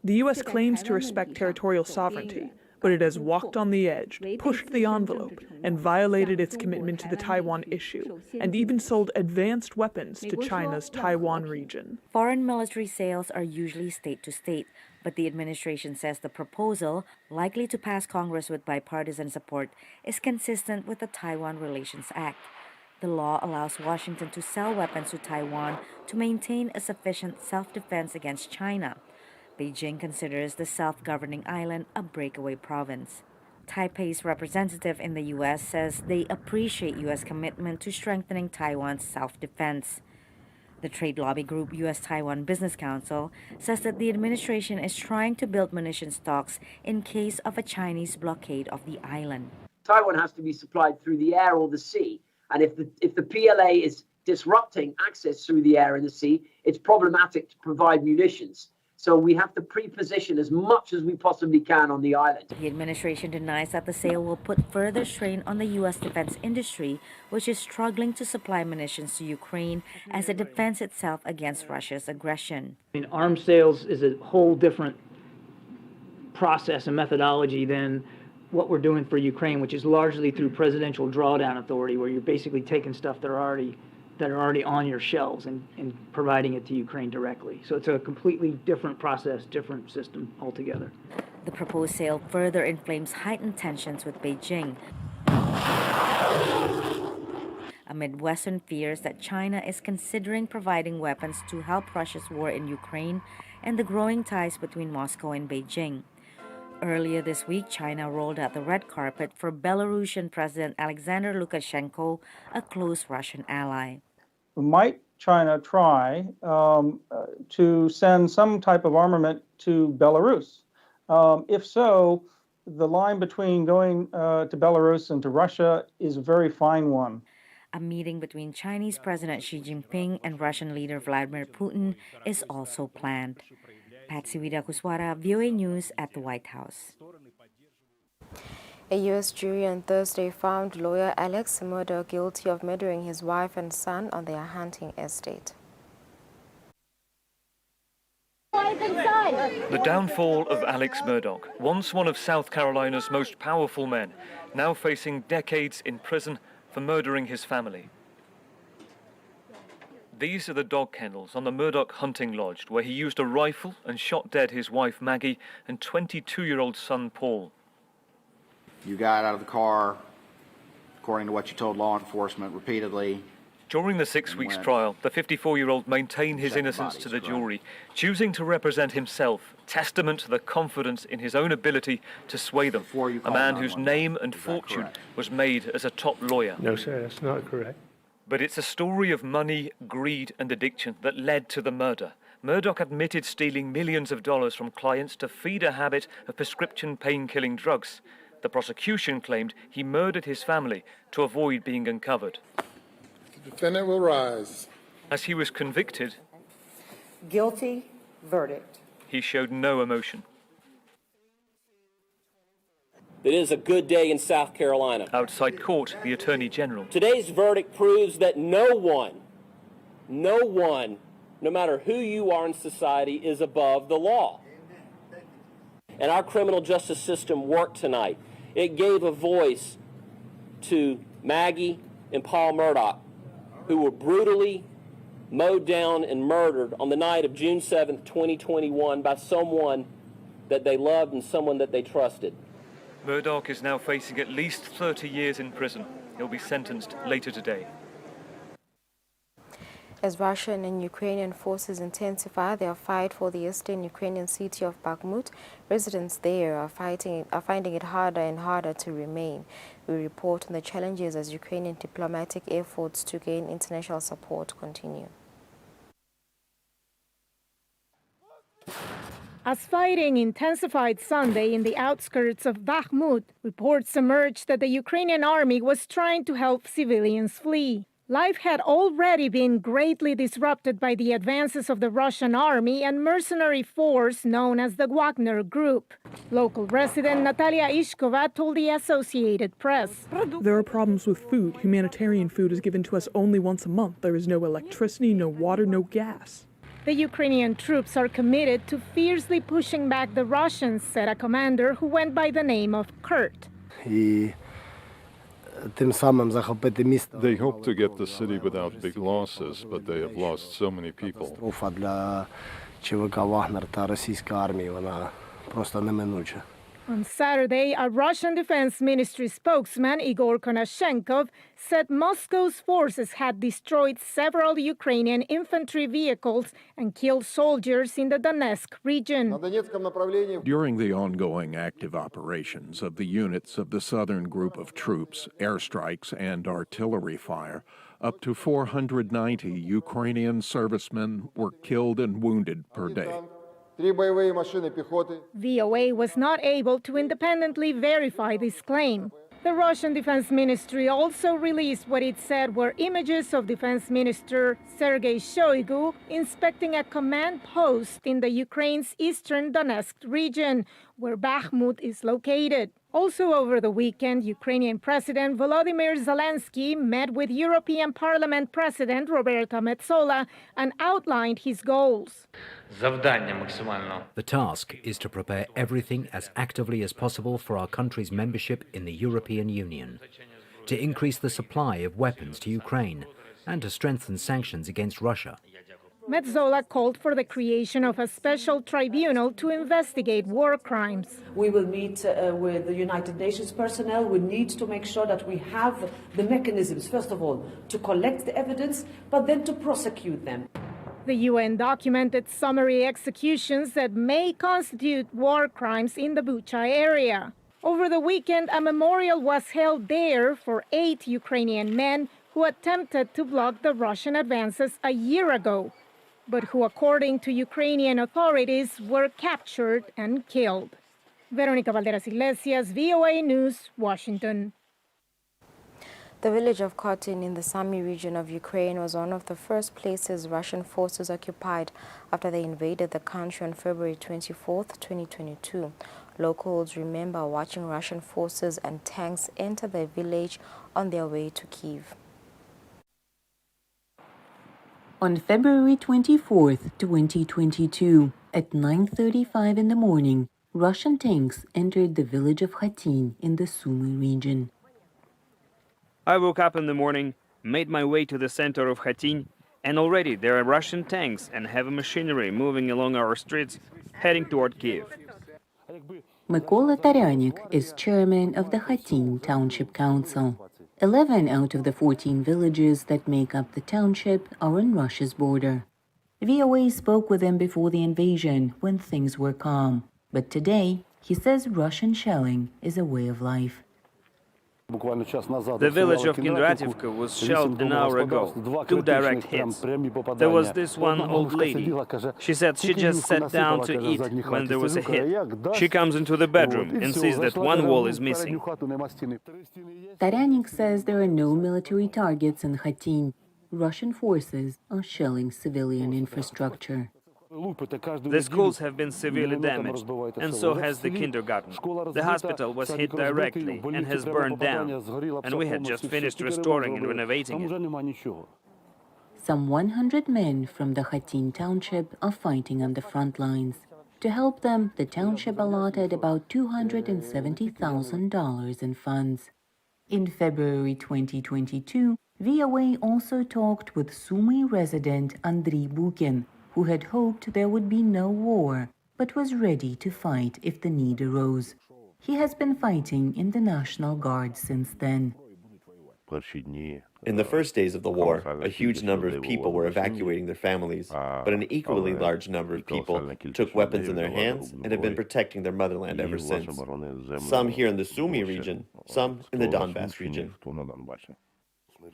Speaker 24: U.S. claims to respect territorial sovereignty, but it has walked on the edge, pushed the envelope, and violated its commitment to the Taiwan issue, and even sold advanced weapons to China's Taiwan region.
Speaker 10: Foreign military sales are usually state to state, but the administration says the proposal, likely to pass Congress with bipartisan support, is consistent with the Taiwan Relations Act. The law allows Washington to sell weapons to Taiwan to maintain a sufficient self-defense against China. Beijing considers the self-governing island a breakaway province. Taipei's representative in the U.S. says they appreciate U.S. commitment to strengthening Taiwan's self-defense. The trade lobby group U.S.-Taiwan Business Council says that the administration is trying to build munition stocks in case of a Chinese blockade of the island.
Speaker 25: Taiwan has to be supplied through the air or the sea, and if the PLA is disrupting access through the air and the sea, it's problematic to provide munitions. So we have to pre-position as much as we possibly can on the island.
Speaker 10: The administration denies that the sale will put further strain on the U.S. defense industry, which is struggling to supply munitions to Ukraine as it defends itself against Russia's aggression.
Speaker 27: Arms sales is a whole different process and methodology than what we're doing for Ukraine, which is largely through presidential drawdown authority, where you're basically taking stuff that are already on your shelves and providing it to Ukraine directly. So it's a completely different process, different system altogether.
Speaker 10: The proposed sale further inflames heightened tensions with Beijing amid Western fears that China is considering providing weapons to help Russia's war in Ukraine and the growing ties between Moscow and Beijing. Earlier this week, China rolled out the red carpet for Belarusian President Alexander Lukashenko, a close Russian ally.
Speaker 28: Might China try to send some type of armament to Belarus? If so, the line between going to Belarus and to Russia is a very fine one.
Speaker 10: A meeting between Chinese President Xi Jinping and Russian leader Vladimir Putin is also planned. Patsy Widakuswara, VOA News at the White House.
Speaker 1: A U.S. jury on Thursday found lawyer Alex Murdaugh guilty of murdering his wife and son on their hunting estate.
Speaker 29: The downfall of Alex Murdaugh, once one of South Carolina's most powerful men, now facing decades in prison for murdering his family. These are the dog kennels on the Murdaugh hunting lodge, where he used a rifle and shot dead his wife Maggie and 22-year-old son Paul.
Speaker 30: You got out of the car, according to what you told law enforcement repeatedly,
Speaker 29: During the 6 weeks trial, the 54-year-old maintained his innocence to the jury, choosing to represent himself, testament to the confidence in his own ability to sway them, a man whose name and fortune was made as a top lawyer.
Speaker 9: No, sir, that's not correct.
Speaker 29: But it's a story of money, greed and addiction that led to the murder. Murdoch admitted stealing millions of dollars from clients to feed a habit of prescription pain-killing drugs. The prosecution claimed he murdered his family to avoid being uncovered.
Speaker 11: The defendant will rise.
Speaker 29: As he was convicted,
Speaker 12: Guilty verdict.
Speaker 29: he showed no emotion.
Speaker 13: It is a good day in South Carolina.
Speaker 29: Outside court, the Attorney General.
Speaker 13: Today's verdict proves that no one, no matter who you are in society, is above the law. And our criminal justice system worked tonight. It gave a voice to Maggie and Paul Murdoch, who were brutally mowed down and murdered on the night of June 7th, 2021 by someone that they loved and someone that they trusted.
Speaker 29: Murdoch is now facing at least 30 years in prison. He'll be sentenced later today.
Speaker 1: As Russian and Ukrainian forces intensify their fight for the eastern Ukrainian city of Bakhmut, residents there are finding it harder and harder to remain. We report on the challenges as Ukrainian diplomatic efforts to gain international support continue.
Speaker 14: As fighting intensified Sunday in the outskirts of Bakhmut, reports emerged that the Ukrainian army was trying to help civilians flee. Life had already been greatly disrupted by the advances of the Russian army and mercenary force known as the Wagner Group. Local resident Natalia Ishkova told the Associated Press.
Speaker 24: There are problems with food. Humanitarian food is given to us only once a month. There is no electricity, no water, no gas.
Speaker 14: The Ukrainian troops are committed to fiercely pushing back the Russians, said a commander who went by the name of Kurt.
Speaker 15: They hope to get the city without big losses, but they have lost so many people.
Speaker 14: On Saturday, a Russian Defense Ministry spokesman, Igor Konashenkov, said Moscow's forces had destroyed several Ukrainian infantry vehicles and killed soldiers in the Donetsk region.
Speaker 16: During the ongoing active operations of the units of the southern group of troops, airstrikes and artillery fire, up to 490 Ukrainian servicemen were killed and wounded per day.
Speaker 14: VOA was not able to independently verify this claim. The Russian Defense Ministry also released what it said were images of Defense Minister Sergei Shoigu inspecting a command post in the Ukraine's eastern Donetsk region, where Bakhmut is located. Also over the weekend, Ukrainian President Volodymyr Zelensky met with European Parliament President Roberta Metsola and outlined his goals.
Speaker 17: The task is to prepare everything as actively as possible for our country's membership in the European Union, to increase the supply of weapons to Ukraine, and to strengthen sanctions against Russia.
Speaker 14: Metsola called for the creation of a special tribunal to investigate war crimes.
Speaker 18: We will meet with the United Nations personnel. We need to make sure that we have the mechanisms, first of all, to collect the evidence, but then to prosecute them.
Speaker 14: The UN documented summary executions that may constitute war crimes in the Bucha area. Over the weekend, a memorial was held there for 8 Ukrainian men who attempted to block the Russian advances a year ago, but who, according to Ukrainian authorities, were captured and killed. Veronica Valderas Iglesias, VOA News, Washington.
Speaker 1: The village of Khartoum in the Sumy region of Ukraine was one of the first places Russian forces occupied after they invaded the country on February 24, 2022. Locals remember watching Russian forces and tanks enter the village on their way to Kyiv.
Speaker 30: On February 24, 2022, at 9:35 in the morning, Russian tanks entered the village of Khartoum in the Sumy region.
Speaker 31: I woke up in the morning, made my way to the center of Khartoum, and already there are Russian tanks and heavy machinery moving along our streets, heading toward Kyiv.
Speaker 30: Mykola Taryanik is chairman of the Khartoum Township Council. 11 out of the 14 villages that make up the township are on Russia's border. VOA spoke with him before the invasion when things were calm. But today, he says Russian shelling is a way of life.
Speaker 31: The village of Kindrativka was shelled an hour ago, 2 direct hits. There was this one old lady. She said she just sat down to eat when there was a hit. She comes into the bedroom and sees that one wall is missing.
Speaker 30: Taranik says there are no military targets in Khatin. Russian forces are shelling civilian infrastructure.
Speaker 31: The schools have been severely damaged, and so has the kindergarten. The hospital was hit directly and has burned down, and we had just finished restoring and renovating it.
Speaker 30: Some 100 men from the Khatin township are fighting on the front lines. To help them, the township allotted about $270,000 in funds. In February 2022, VOA also talked with Sumy resident Andriy Bukin, who had hoped there would be no war, but was ready to fight if the need arose. He has been fighting in the National Guard since then.
Speaker 3: In the first days of the war, a huge number of people were evacuating their families, but an equally large number of people took weapons in their hands and have been protecting their motherland ever since. Some here in the Sumy region, some in the Donbass region.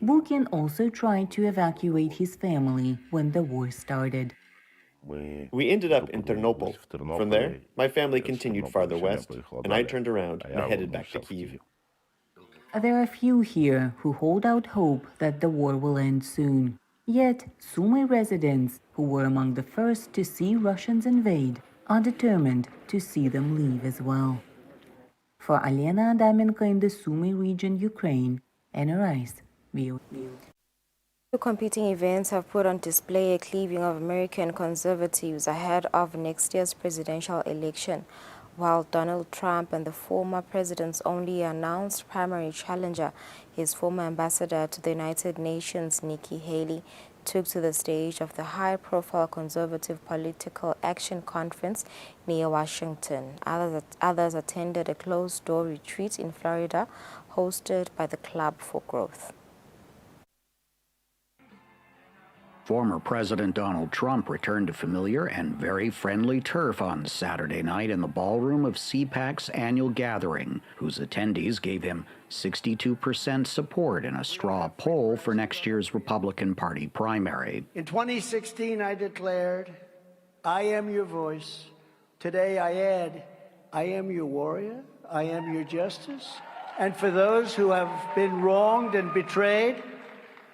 Speaker 30: Bukin also tried to evacuate his family when the war started.
Speaker 3: We ended up in Ternopil. From there, my family continued farther west, and I turned around and headed back to Kyiv.
Speaker 30: There are few here who hold out hope that the war will end soon. Yet, Sumy residents, who were among the first to see Russians invade, are determined to see them leave as well. For Alena Adamenko in the Sumy region, Ukraine, NRI's VOA.
Speaker 1: Two competing events have put on display a cleaving of American conservatives ahead of next year's presidential election. While Donald Trump and the former president's only announced primary challenger, his former ambassador to the United Nations, Nikki Haley, took to the stage of the high-profile Conservative Political Action Conference near Washington. Others attended a closed-door retreat in Florida hosted by the Club for Growth.
Speaker 5: Former President Donald Trump returned to familiar and very friendly turf on Saturday night in the ballroom of CPAC's annual gathering, whose attendees gave him 62% support in a straw poll for next year's Republican Party primary.
Speaker 6: In 2016, I declared, I am your voice. Today I add, I am your warrior, I am your justice. And for those who have been wronged and betrayed,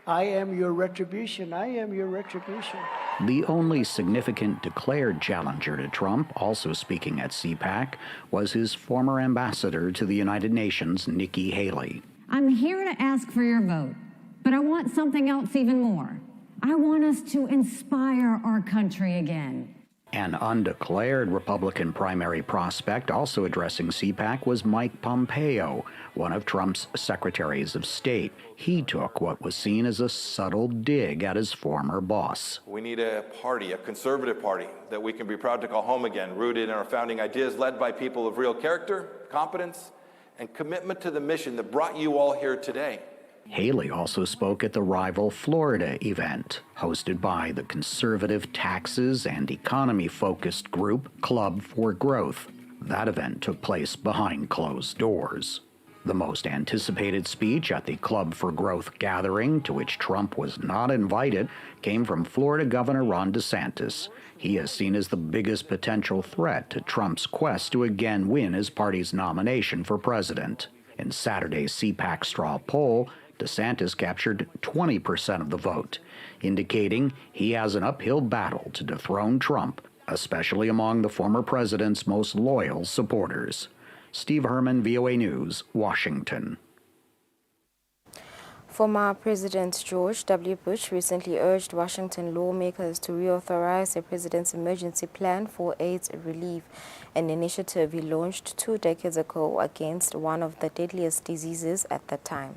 Speaker 6: I am your retribution. I am your retribution.
Speaker 5: The only significant declared challenger to Trump, also speaking at CPAC, was his former ambassador to the United Nations, Nikki Haley.
Speaker 7: I'm here to ask for your vote, but I want something else even more. I want us to inspire our country again.
Speaker 5: An undeclared Republican primary prospect also addressing CPAC was Mike Pompeo, one of Trump's secretaries of state. He took what was seen as a subtle dig at his former boss.
Speaker 9: We need a party, a conservative party, that we can be proud to call home again, rooted in our founding ideas, led by people of real character, competence, and commitment to the mission that brought you all here today.
Speaker 5: Haley also spoke at the rival Florida event, hosted by the conservative taxes and economy-focused group Club for Growth. That event took place behind closed doors. The most anticipated speech at the Club for Growth gathering, to which Trump was not invited, came from Florida Governor Ron DeSantis. He is seen as the biggest potential threat to Trump's quest to again win his party's nomination for president. In Saturday's CPAC straw poll, DeSantis captured 20% of the vote, indicating he has an uphill battle to dethrone Trump, especially among the former president's most loyal supporters. Steve Herman, VOA News, Washington.
Speaker 1: Former President George W. Bush recently urged Washington lawmakers to reauthorize the president's emergency plan for AIDS relief, an initiative he launched 2 decades ago against one of the deadliest diseases at the time.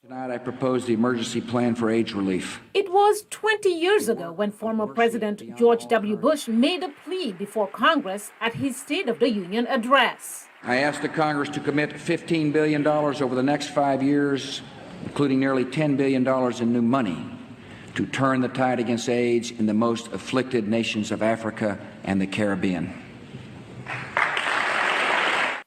Speaker 19: Tonight, I propose the emergency plan for AIDS relief.
Speaker 14: It was 20 years ago when former President George W. Bush made a plea before Congress at his State of the Union address.
Speaker 19: I ask the Congress to commit $15 billion over the next 5 years, including nearly $10 billion in new money, to turn the tide against AIDS in the most afflicted nations of Africa and the Caribbean.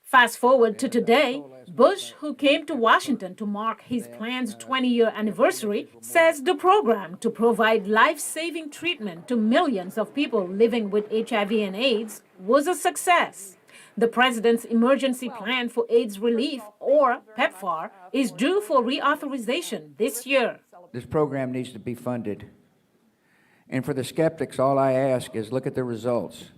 Speaker 2: Fast forward to today, Bush, who came to Washington to mark his planned 20-year anniversary, says the program to provide life-saving treatment to millions of people living with HIV and AIDS was a success. The president's emergency plan for AIDS relief, or PEPFAR, is due for reauthorization this year.
Speaker 4: This program needs to be funded. And for the skeptics, all I ask is look at the results.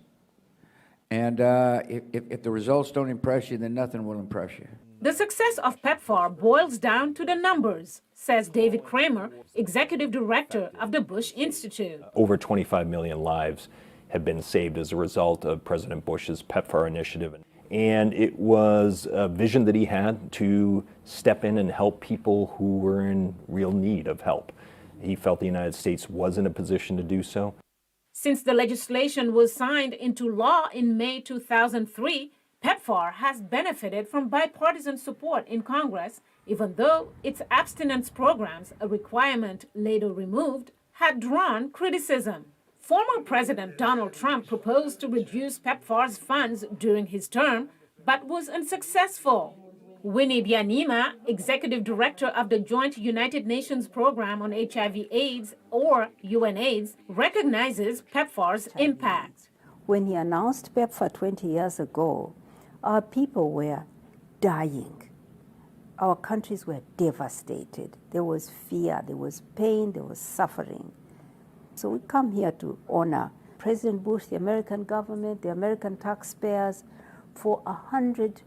Speaker 4: And if the results don't impress you, then nothing will impress you.
Speaker 2: The success of PEPFAR boils down to the numbers, says David Kramer, executive director of the Bush Institute.
Speaker 8: Over 25 million lives have been saved as a result of President Bush's PEPFAR initiative. And it was a vision that he had to step in and help people who were in real need of help. He felt the United States was in a position to do so.
Speaker 2: Since the legislation was signed into law in May 2003, PEPFAR has benefited from bipartisan support in Congress, even though its abstinence programs, a requirement later removed, had drawn criticism. Former President Donald Trump proposed to reduce PEPFAR's funds during his term, but was unsuccessful. Winnie Byanyima, executive director of the Joint United Nations Program on HIV/AIDS, or UNAIDS, recognizes PEPFAR's impact.
Speaker 20: When he announced PEPFAR 20 years ago, our people were dying. Our countries were devastated. There was fear, there was pain, there was suffering. So we come here to honor President Bush, the American government, the American taxpayers, for $100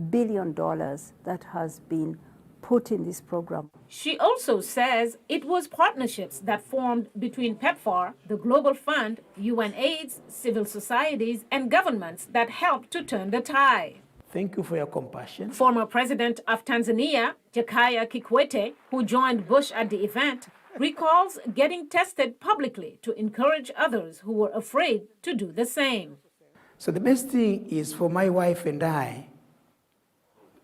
Speaker 20: billion that has been put in this program.
Speaker 2: She also says it was partnerships that formed between PEPFAR, the Global Fund, UNAIDS, civil societies, and governments that helped to turn the tide.
Speaker 6: Thank you for your compassion.
Speaker 2: Former President of Tanzania, Jakaya Kikwete, who joined Bush at the event, recalls getting tested publicly to encourage others who were afraid to do the same.
Speaker 6: So the best thing is for my wife and I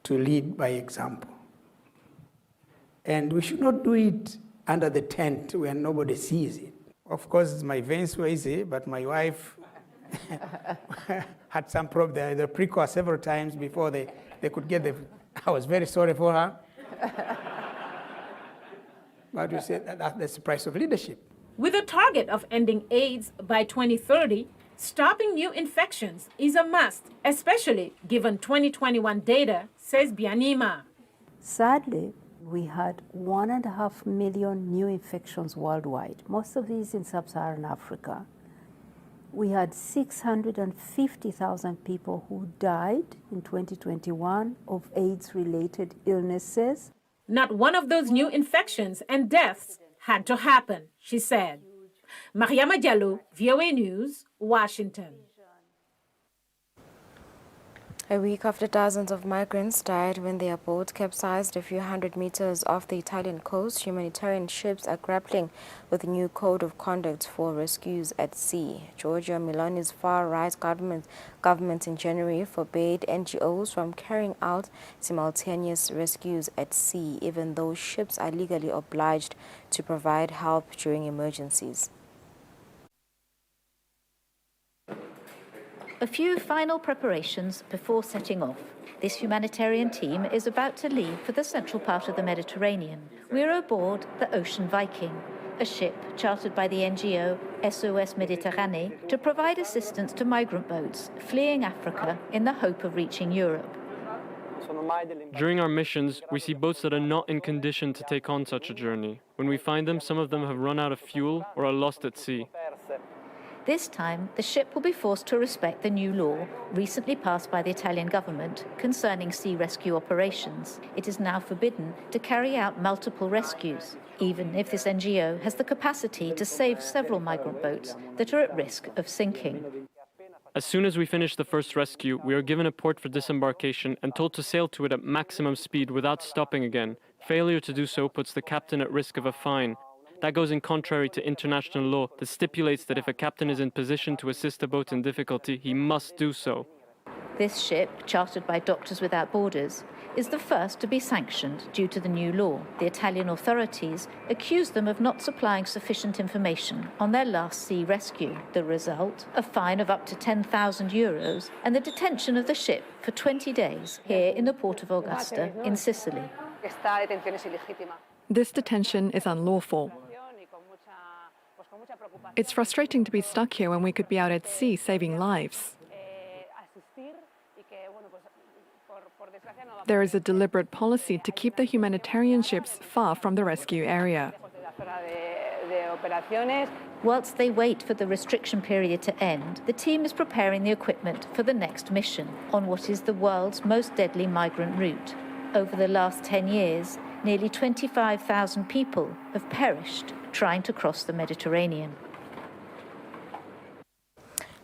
Speaker 6: to lead by example. And we should not do it under the tent where nobody sees it. Of course, my veins were easy, but my wife had some problem. They pre-course several times before they could get the... I was very sorry for her. But you said that's the price of leadership.
Speaker 2: With a target of ending AIDS by 2030, stopping new infections is a must, especially given 2021 data, says Byanyima.
Speaker 20: Sadly, we had 1.5 million new infections worldwide, most of these in sub-Saharan Africa. We had 650,000 people who died in 2021 of AIDS-related illnesses.
Speaker 2: Not one of those new infections and deaths had to happen, she said. Mariama Diallo, VOA News, Washington.
Speaker 1: A week after dozens of migrants died when their boat capsized a few hundred meters off the Italian coast, humanitarian ships are grappling with a new code of conduct for rescues at sea. Giorgia Meloni's far-right government in January forbade NGOs from carrying out simultaneous rescues at sea, even though ships are legally obliged to provide help during emergencies.
Speaker 21: A few final preparations before setting off. This humanitarian team is about to leave for the central part of the Mediterranean. We're aboard the Ocean Viking, a ship chartered by the NGO SOS Méditerranée to provide assistance to migrant boats fleeing Africa in the hope of reaching Europe.
Speaker 22: During our missions, we see boats that are not in condition to take on such a journey. When we find them, some of them have run out of fuel or are lost at sea.
Speaker 21: This time, the ship will be forced to respect the new law, recently passed by the Italian government, concerning sea rescue operations. It is now forbidden to carry out multiple rescues, even if this NGO has the capacity to save several migrant boats that are at risk of sinking.
Speaker 22: As soon as we finish the first rescue, we are given a port for disembarkation and told to sail to it at maximum speed without stopping again. Failure to do so puts the captain at risk of a fine. That goes in contrary to international law that stipulates that if a captain is in position to assist a boat in difficulty, he must do so.
Speaker 21: This ship, chartered by Doctors Without Borders, is the first to be sanctioned due to the new law. The Italian authorities accuse them of not supplying sufficient information on their last sea rescue. The result, a fine of up to €10,000 and the detention of the ship for 20 days here in the port of Augusta in Sicily.
Speaker 10: This detention is unlawful. It's frustrating to be stuck here when we could be out at sea saving lives. There is a deliberate policy to keep the humanitarian ships far from the rescue area.
Speaker 21: Whilst they wait for the restriction period to end, the team is preparing the equipment for the next mission on what is the world's most deadly migrant route. Over the last 10 years, nearly 25,000 people have perished trying to cross the Mediterranean.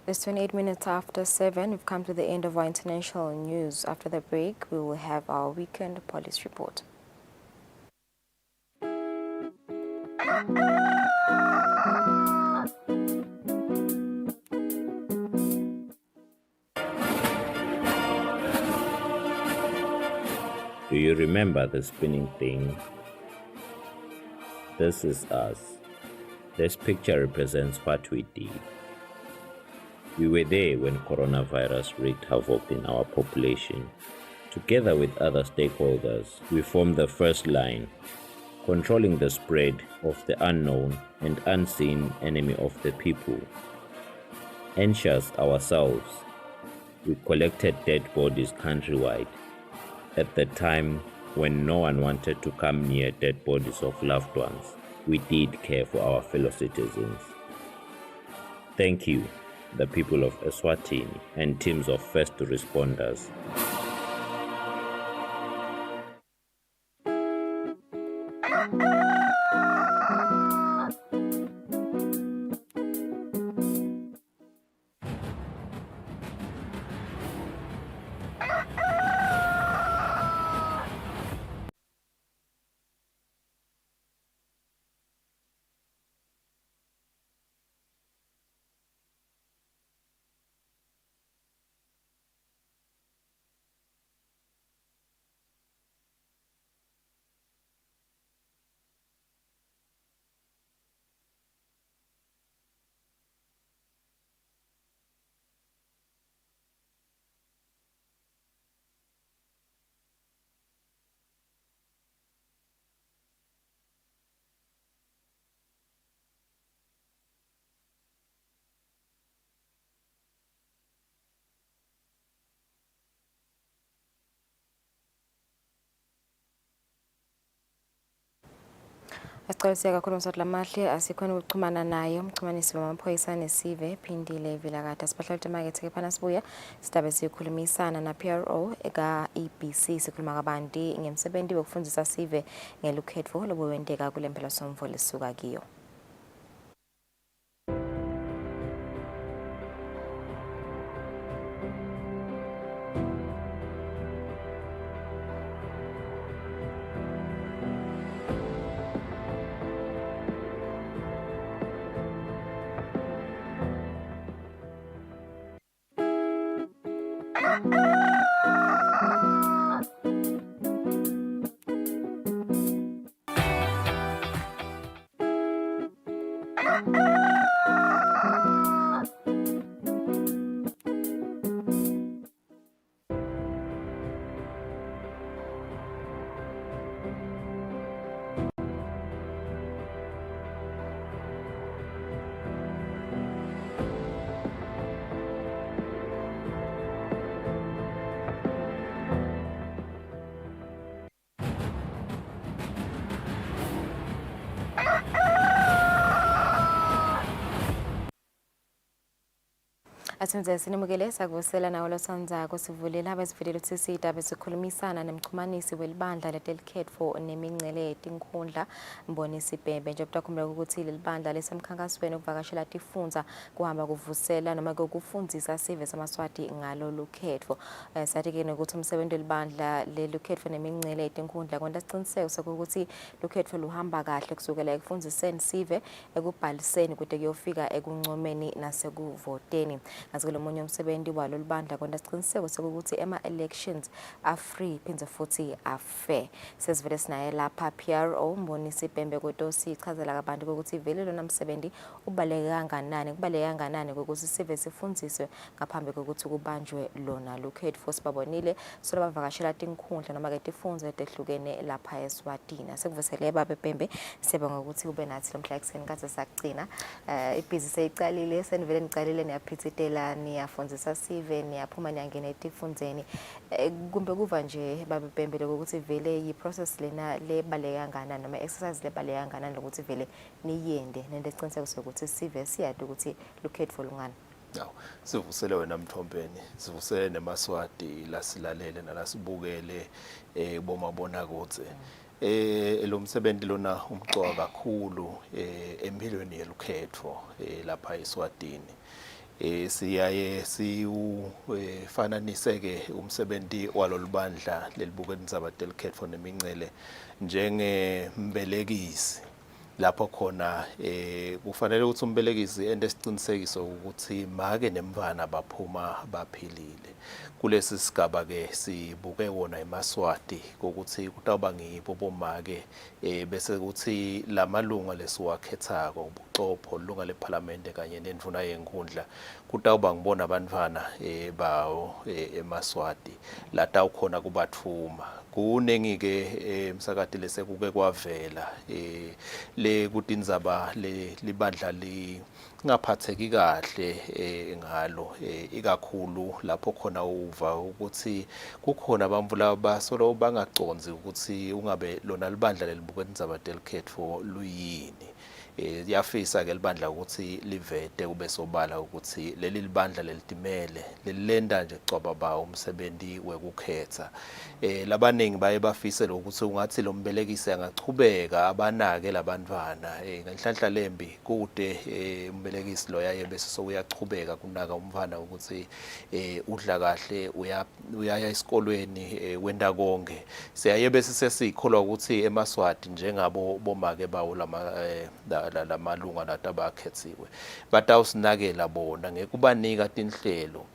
Speaker 1: It's 28 minutes after 7. We've come to the end of our international news. After the break, we will have our weekend police report.
Speaker 11: Do you remember the spinning thing? This is us. This picture represents what we did. We were there when coronavirus wreaked havoc in our population. Together with other stakeholders, we formed the first line, controlling the spread of the unknown and unseen enemy of the people. Anxious ourselves, we collected dead bodies countrywide. At the time when no one wanted to come near dead bodies of loved ones, we did care for our fellow citizens. Thank you, the people of Eswatini and teams of first responders.
Speaker 1: Asicebise kakhulu umsathu lamahle asikhona ukuxhumana naye umxhumanisi wamaphoyisa nesive Phindile Vilakade Special Market ke phana sibuya sidabe sikhulumisana na PRO eka EBC sikhuluma kabanti ngemsebenzi wokufundisa sive ngelukhetho lobuwendeka kule mphela somvo lisuka kiyo. Asenze sinimukele sakuvusela nawo losanzako sivulela abesividelo tsisida besikhulumisana nemxhumanisi welibandla letelikhetfo nemincele yetinkhundla Mbonisi Bhembe nje kutakhumula ukuthi lelibandla lesemkhankasweni ukuvakashela tifundza kuhamba kuvusela noma ukufundzisa sive samaswati ngalo lukhetfo sathi ke ukuthi umsebenzi welibandla lelukhetfo nemincele yetinkhundla kwenta siciniseko sokuthi lukhetfo luhamba kahle kusukela ekufundziseni sive ekubhaliseni kude kuyofika ekuncomeni nasekuvoteni nazi kulo munye umsebenzi walo libandla kwenda siqiniseko sokuthi ema-elections are-free phindze futhi are-fair. Sesivele sinaye lapha PRO Mbonisi Bhembe Kotosi ichazela kabantu ukuthi vele lona msebenzi ubaluleke kanganani ukuthi sive sifundziswe ngaphambi kokuthi kubanjwe lona lukhetfo. Sibabonile sola bavakashela tinkhundla noma ke tifundza letehlukene lapha eSwatini. Sekuvusele Baba Bhembe siyabonga ukuthi ube nathi lo mhla ekseni kaze sagcina. Ibhizi seyicalile senivele nicalile niyaphithitela niyafundzisa sive niyaphuma niyangena etifundzeni. Kumbe kuva nje Baba Bhembe ukuthi vele yi-process lena lebaluleke kanganani noma exercise lebaluleke kanganani lokuthi vele niyende nende siqiniseko sokuthi sive siyade ukuthi lukhetfo lungani.
Speaker 12: Yaw, sivusele wena Mthombeni, sivusele nemaswati lasilalele nalasibukele bomabona kutse. Lo msebenzi lona umcoka kakhulu empilweni yelukhetfo lapha eSwatini. Siyaye siufananise ke umsebenzi walolibandla lelibuka indzaba telukhetfo nemincele njengembelekisi lapho khona kufanele ukuthi umbelekisi ende isiqinisekiso ukuthi make nemvana baphuma baphilile. Kulesi sigaba ke sibuke wona emaswati ukuthi kutawuba ngibo bomake bese ukuthi lamalunga lesiwakhethako ubuqopho lunga leParliament kanye nendvuna yenkundla kutawuba ngibona abantwana bawo emaswati latawukhona kubathuma. Kunengi ke msakati lesekuke kwavela le kutindzaba libandla ngaphatheki kahle ngalo ikakhulu lapho khona uva ukuthi kukhona abamvula basolo bangaconzi ukuthi ungabe lona libandla lelibuka indzaba telukhetfo luyini. Yafisa ke libandla ukuthi livete kube sobala ukuthi leli libandla lelitimele lelenda nje cwaba bawo umsebenzi wekukhetha. Labaningi baye bafise lokuthi ungathi lo mbelekisi angachubeka abanake labantwana ngenhlanhla lembi kude umbelekisi lo yaye bese sokuyachubeka kunaka umfana ukuthi udla kahle uyaya esikolweni wenda konke. Siyaye bese sesikholwa ukuthi emaswati njengabo bomake bawo lamalunga latabakhethiwe batawusinakela bona ngekubanika tinhlelo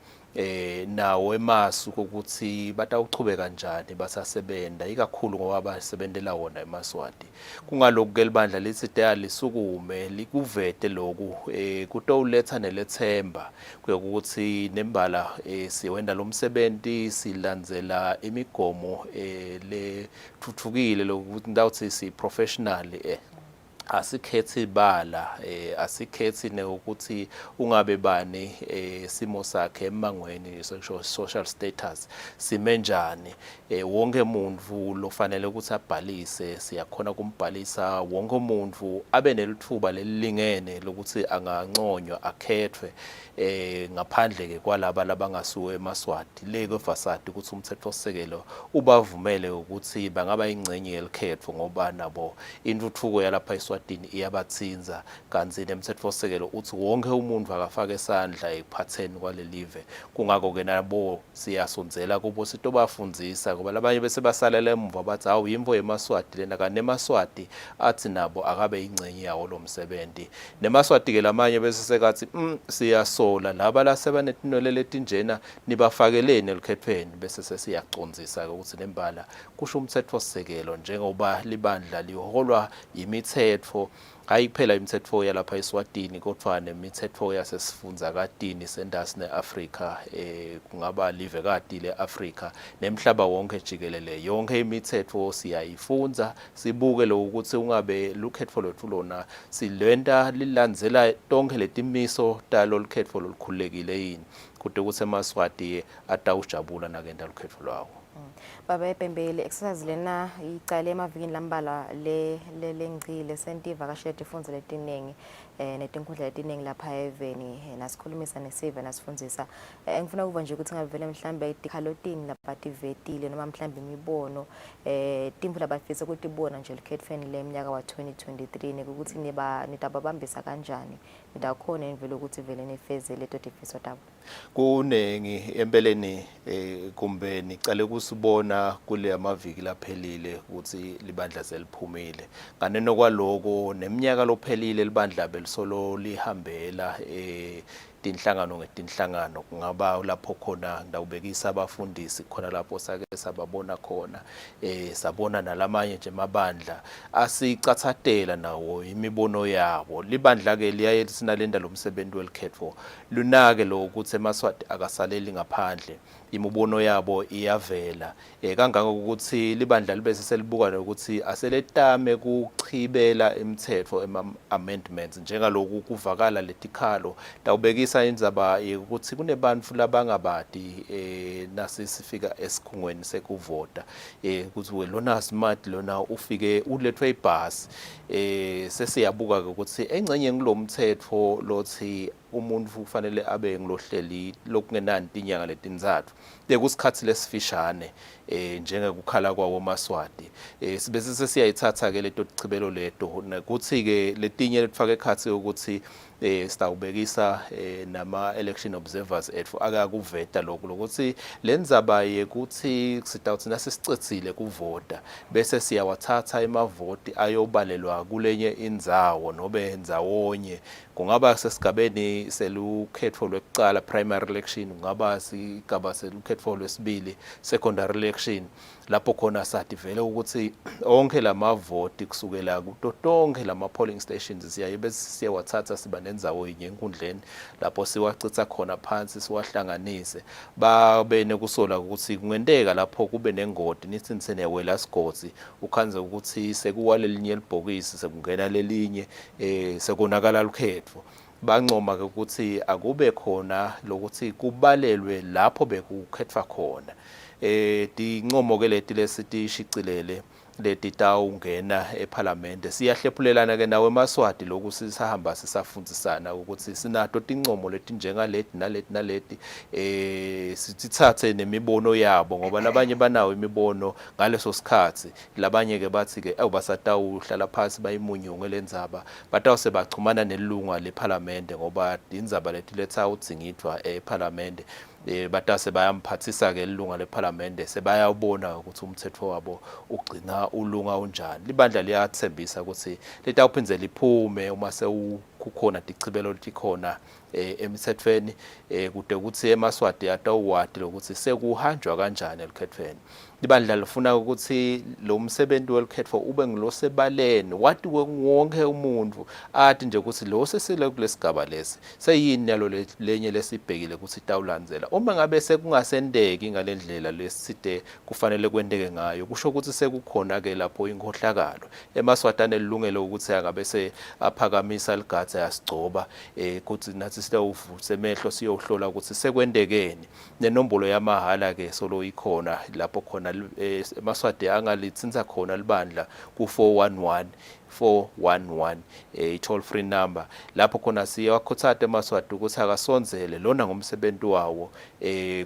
Speaker 12: nawo emasu ukuthi batawuchubeka kanjani basasebenta ikakhulu ngoba basebentela wona emaswati. Kungalokho ke libandla lithi daya lisukume likuvete lokhu kutowuletha nelethemba kuyokuthi nembala siwenda lo msebenzi silandzela imigomo lethuthukile lokuthi ndawuthi si professional asikhethi bala asikhethi ukuthi ungabe bani simo sakhe emangweni social status simenjani wonke umuntu lofanele ukuthi abhalise siyakhona kumbhalisa wonke umuntu abe nelithuba lelilingene lokuthi anganconywa akhethwe ngaphandle ke kwalaba labangasuwe emaswati leke fasadi ukuthi umthethosisekelo ubavumele ukuthi bangaba ingcenye yelikhetho ngoba nabo intuthuko yalapha eSwatini iyabatsinza kanzi nemthethosisekelo uthi wonke umuntu akafaka esandla ekuphatheni kwalelive. Kungako ke nabo siyasonzela kubo sitobafundzisa ngoba labanye bese basalela emva bathi awu yimvo yemaswati lena kanemaswati athi nabo akabe ingcenye yawo lo msebenzi. Nemaswati ke lamanye bese sekathi siyasola laba lasebanetinwele letinjena nibafakelene elikhethweni bese sesiyacondzisa ukuthi nembala kusho umthethosisekelo njengoba libandla liholwa yimithetho hayi kuphela imithetho yalapha eSwatini kodwa nemithetho yasesifundza katini sendasi neAfrika kungaba live kati leAfrika nemhlaba wonke jikelele yonke imithetho siyayifunza sibuke lo ukuthi ungabe lukhetho lwethu lona silwenda lilandzela tonke letimiso talo lukhetho lolukhulekile yini kude ukuthi emaswati atawujabula nakenda lukhetho lwawo.
Speaker 1: Baba Bhembe exercise lena icale emavikini lambala lengcile sentiva kashe tifundze letiningi netinkhundla letiningi lapha eveni nasikhulumisa nesive nasifundzisa. Ngifuna ukuva nje ukuthi ngavele mhlambe tikhalotini labativetile noma mhlambe imibono timvu labafisa ukuthi ibona nje likhetfeni leminyaka wa 2023 nekuthi nitababambisa kanjani nidakhona imvelo ukuthi vele nifeze leto tifiso tabo.
Speaker 12: Kunengi empeleni kumbe nicale kusibona kule amaviki laphelile ukuthi libandla seliphumile kaneno kwaloko neminyaka lophelile libandla belisolo lihambela tinhlangano ngetinhlangano kungaba lapho khona ngawubekisa abafundisi khona lapho sake sababona khona sabona nalamanye nje mabandla asicathatela nawo imibono yabo libandla ke liyaye sinalenda lomsebenzi welikhetho lunake lo ukuthi eMaswati akasaleli ngaphandle imibono yabo iyavela kangaka ukuthi libandla libe selibuka ukuthi aseletame kuchibela imithetho amendments njengaloku kuvakala letikhalo tawubekisa indzaba ukuthi kunebantu labangabadi nasisifika esikhungweni sekuvota ukuthi lona smart lona ufike ulethwe ibhasi sesiyabuka ukuthi engcenye ngilomthetho lothi umuntu kufanele abe ngilohleli lokungenani inyanga letinzathu bekusikhathi lesifishane njengekukhala kwawo Maswati sibese sesiyayithatha ke leto chibelo leto ukuthi ke letinye letfaka ekhathi ukuthi sitawubekisa nama election observers ethu akakuveta lokho lokuthi lendzaba yekuthi sitawuthi nasisicitsile kuvota bese siyawathatha emavoti ayobalelwa kulenye indzawo nobe ndzawonye kungaba sesigabeni selukhetho lwekucala primary election kungaba sigaba selukhetho lwesibili secondary election lapho khona sathi vele ukuthi onke lamavoti kusukela kuto tonke lama polling stations siyaye bese siyawathatha siba nendzawo yinye enkundleni lapho siwachitha khona phansi siwahlanganise babe nekusola ukuthi kungenteka lapho kube nengodi nithi nsenewela sigodi ukhanze ukuthi sekuwalelinye libhokisi sekungena lelinye sekonakala lukhetho bancoma ukuthi akube khona lokuthi kubalelwe lapho bekukhethwa khona tincomo ke leti lesitishicilele leti tawungena eParliament siyahlephulelana ke nawe eMaswati lokhu sisahamba sisafundzisana ukuthi sinato tincomo leti njengaleti naleti sithathe nemibono yabo ngoba labanye banawo imibono ngaleso sikhathi labanye ke bathi ke awubasatawuhlala phansi bayimunyunge lendzaba batawuse bachumana nelunga leParliament ngoba indzaba leti letha udzingidwa eParliament batase bayamphathisa ke ilunga leParliament sebayabona ukuthi umthetho wabo ugcina ulunga unjani libandla liyathembisa ukuthi litawuphindze liphume uma sekukhona tichibelo letikhona emithethweni kude ukuthi eMaswati atawuwadi lokuthi sekuhanjwa kanjani elikhethweni libandla lifuna ukuthi lo msebenzi welikhetho ube ngilosebaleni wathi wonke umuntu athi nje ukuthi lo sesile kulesigaba lesi seyini yalo lenye lesibhekile ukuthi tawulandzela uma ngabe sekungasendeki ngalendlela leside kufanele kwendeke ngayo kusho ukuthi sekukhona ke lapho inkhohlakalo eMaswati anelungelo ukuthi angabe aphakamisa ligatsa yasigcoba ukuthi nathi sitawuvutsa emehlo siyohlola ukuthi sekwendekeni nenombolo yamahala ke solo ikhona lapho khona eMaswati angalitsinza khona libandla ku411 toll free number lapho khona siyawakhuthata eMaswati ukuthi akasonzele lona ngomsebenzi wawo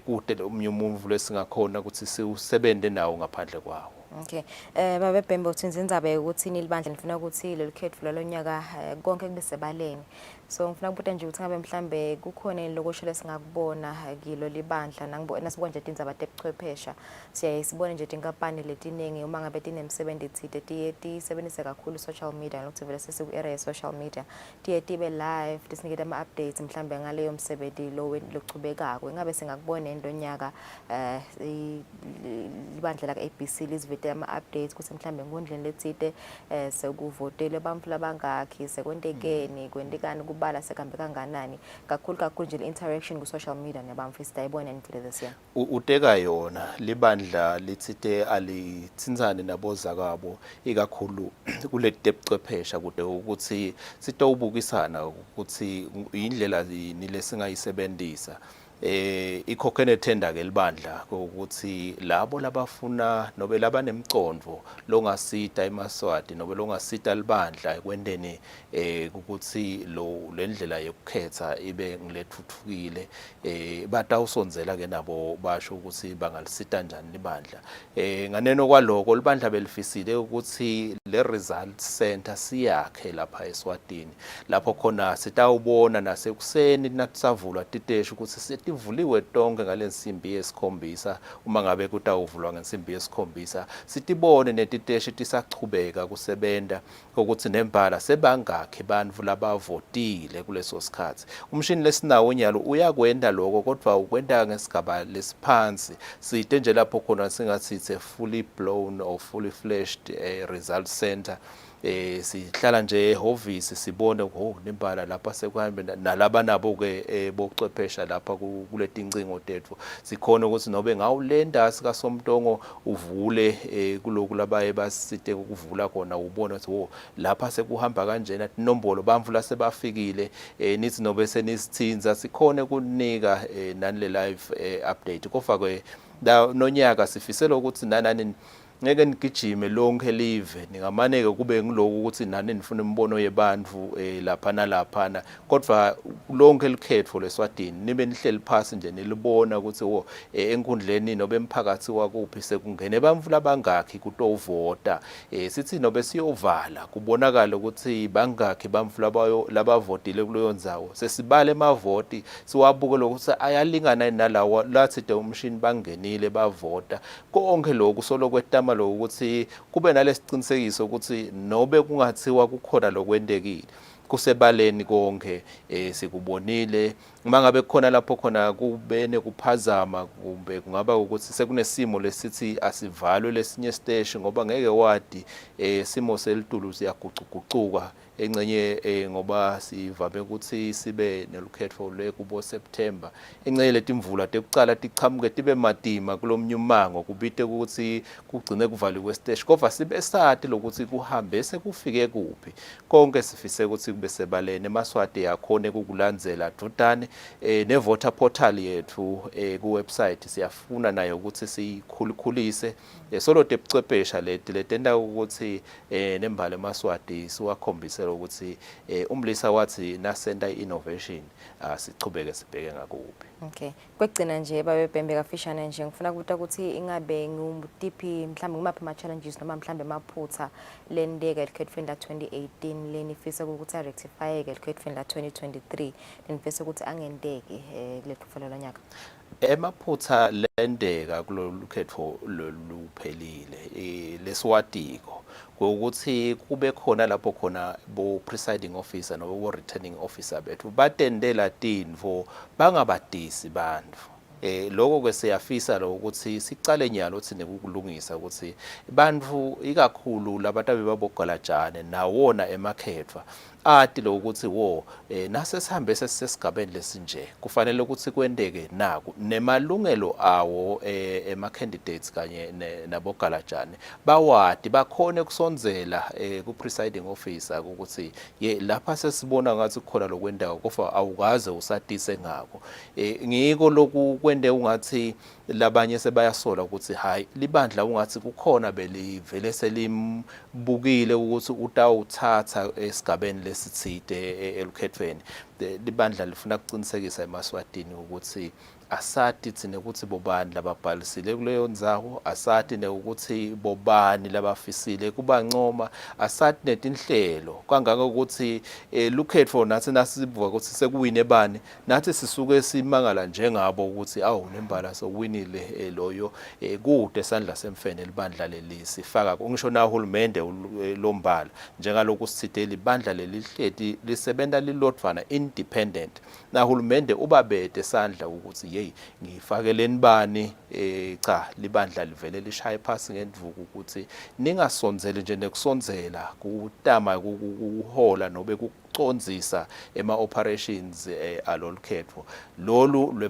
Speaker 12: kude omnye umuntu lesingakhona ukuthi siusebenzele nawo ngaphandle kwawo.
Speaker 1: Okay. Babe Bhembe uthinza indzaba ukuthi libandla lifuna ukuthi lelikhetho lalonyaka konke kube sebaleni. So ngifuna ukubuta nje ukuthi ngabe mhlambe kukhona lokho lesingakubona kilo libandla nasibona nje indzaba tebuchwephesha siyaye sibone nje inkampani letiningi uma ngabe tinemsebenzi ethide tisebenzise kakhulu social media nokuthi vele sesiku-area social media tibe live tisinike ama updates mhlambe ngaleyo msebenzi lo lochubekako ngabe singakubona endonyaka libandla la ABC lizivete ama updates ukuthi mhlambe ngondleni lethide sekuvotele abantu labangakhi sekwendekeni kwendekani bala sekambe kanganani kakhulu nje interaction ku social media nabamfisi tayibona nivile this year
Speaker 12: uteka yona libandla lithite alitsinzane naboza kwabo ikakhulu kule tebuchwephesha kude ukuthi sitawubukisana ukuthi indlela yini lesingayisebenzisa ikhokhene tender ke libandla ukuthi labo labafuna nobe labanemicondvo longasita eMaswati nobe longasita libandla ekwendeni ukuthi lendlela yokukhetha ibe ngilethuthukile batawusonzela ke nabo basho ukuthi bangalisita njani libandla nganeno kwaloko libandla belifisile ukuthi le result center siyakhe lapha eSwatini lapho khona sitawubona nasekuseni nakusavulwa titeshi ukuthi setivuliwe tonke ngalensimbi yesikhombisa uma ngabe kutawuvulwa ngensimbi yesikhombisa sitibone netiteshi tisachubeka kusebenta ukuthi nembala sebangakhi bantfu labavotile kuleso sikhathi umshini lesinawo nyalo uyakwenda lokho kodwa ukwenda ngesigaba lesiphansi site nje lapho khona singathi it's a fully blown or fully fledged result center sihlala nje ehhovisi sibone nembala lapha sekuhambe nalaba nabo ke bochwephesha lapha kule tincingo tethu sikhona ukuthi nobe ngawulenda sika Somtongo uvule kuloku labaye basite ukuvula khona ubone ukuthi lapha sekuhamba kanjena inombolo bamvu la sebafikile nithi nobe senisithinza sikhone kunika nani le live update kofakwe nonyaka sifisela ukuthi nanani ngeke nigijime lonke live ningamaneke kube ngiloku ukuthi nani nifuna imbono yebantfu lapha nalaphana kodwa lonke likhetho leSwatini nibe nihleli phansi nje nilibona ukuthi enkundleni nobe emphakathi wakuphi sekungene bamvu labangakhi kutovota sithi nobe siyovala kubonakala ukuthi bangakhi bamvu labavotile kuleyo ndzawo sesibale emavoti siwabuke lokuthi ayalingana nalawa lathi umshini bangenile bavota konke lokhu solokwetama lo ukuthi kube nalesiqinisekiso ukuthi nobe kungathiwa kukhona lokwendekile kusebaleni konke sikubonile mangabe kukhona lapho khona kubene kuphazama kumbe kungaba ukuthi sekunesimo lesithi asivalwe lesinye stage ngoba ngeke wadi simo selitulu siyagucugucuka encenye ngoba sivame ukuthi sibe nelukhetho lekubo September encenye letimvula tekucala tichamuke tibe madima kulomnyumango kubite ukuthi kugcine kuvaliwe stage kodwa sibe sathi lokuthi kuhambe sekufike kuphi konke sifise ukuthi kube sebalene eMaswati yakhona ukulandzela dodane nevoter portal yethu ku website siyafuna nayo ukuthi sikhulukhulise solo tebuchwephesha letenda ukuthi nembala eMaswati siwakhombise ukuthi umlisa wathi nasenda innovation sichubeke sibheke ngakuphi.
Speaker 1: Okay. Kwegcina nje babebhembe kafishane nje ngifuna ukubuta ukuthi ingabe ngumtipi mhlambe ngimaphi ama challenges noma mhlambe maphutha lendeka elikhetfweni la 2018 lenifisa ukuthi rectify ke elikhetfweni la 2023 lenifisa ukuthi angendeki kulethufa lonyaka.
Speaker 12: Emaphutha lendeka kulolu khetho luphelile leswatiko ukuthi kube khona lapho khona bo presiding officer no bo returning officer bethu batendela tinvo bangabadisi bantfu lokho ke siyafisa lo ukuthi sicale nyalo thine ukulungisa ukuthi bantfu ikakhulu labantu abebabogalajane nawona emakhetfwa ati lo ukuthi nase sihambe sesigabeni lesinje kufanele ukuthi kwendeke naku nemalungelo awo ema candidates kanye nabogalajane bawadi bakhone kusonzela ku presiding officer ukuthi lapha sesibona ngathi kukhona lokwendawo kofa awukaze usatise ngako ngiko loku kwende ungathi labanye sebayasola ukuthi hayi libandla ungathi kukhona belivele selimbukile ukuthi utawuthatha esigabeni lesithide elukhethweni libandla lifuna ukuqinisekisa eMaswatini ukuthi asati thine ukuthi bobani lababhalisile kuleyo ndzawo asati ukuthi bobani labafisile kubancoma asati netinhlelo kangaka ukuthi lukhetho nathi nasibuka ukuthi sekuwine bani nathi sisuke simangala njengabo ukuthi nembala sowinile loyo kude sandla semfene libandla lelisifaka ngisho na uhulumende lombala njengaloku sithide libandla lelihleti lisebenta lilodvana independent na uhulumende ubabede sandla ukuthi ngifakeleni bani cha libandla livele lishaye phasi ngendvuku ukuthi ningasonzele nje nekusonzela kutama ukuhola nobe ukucondzisa ema operations alolukhetho lolu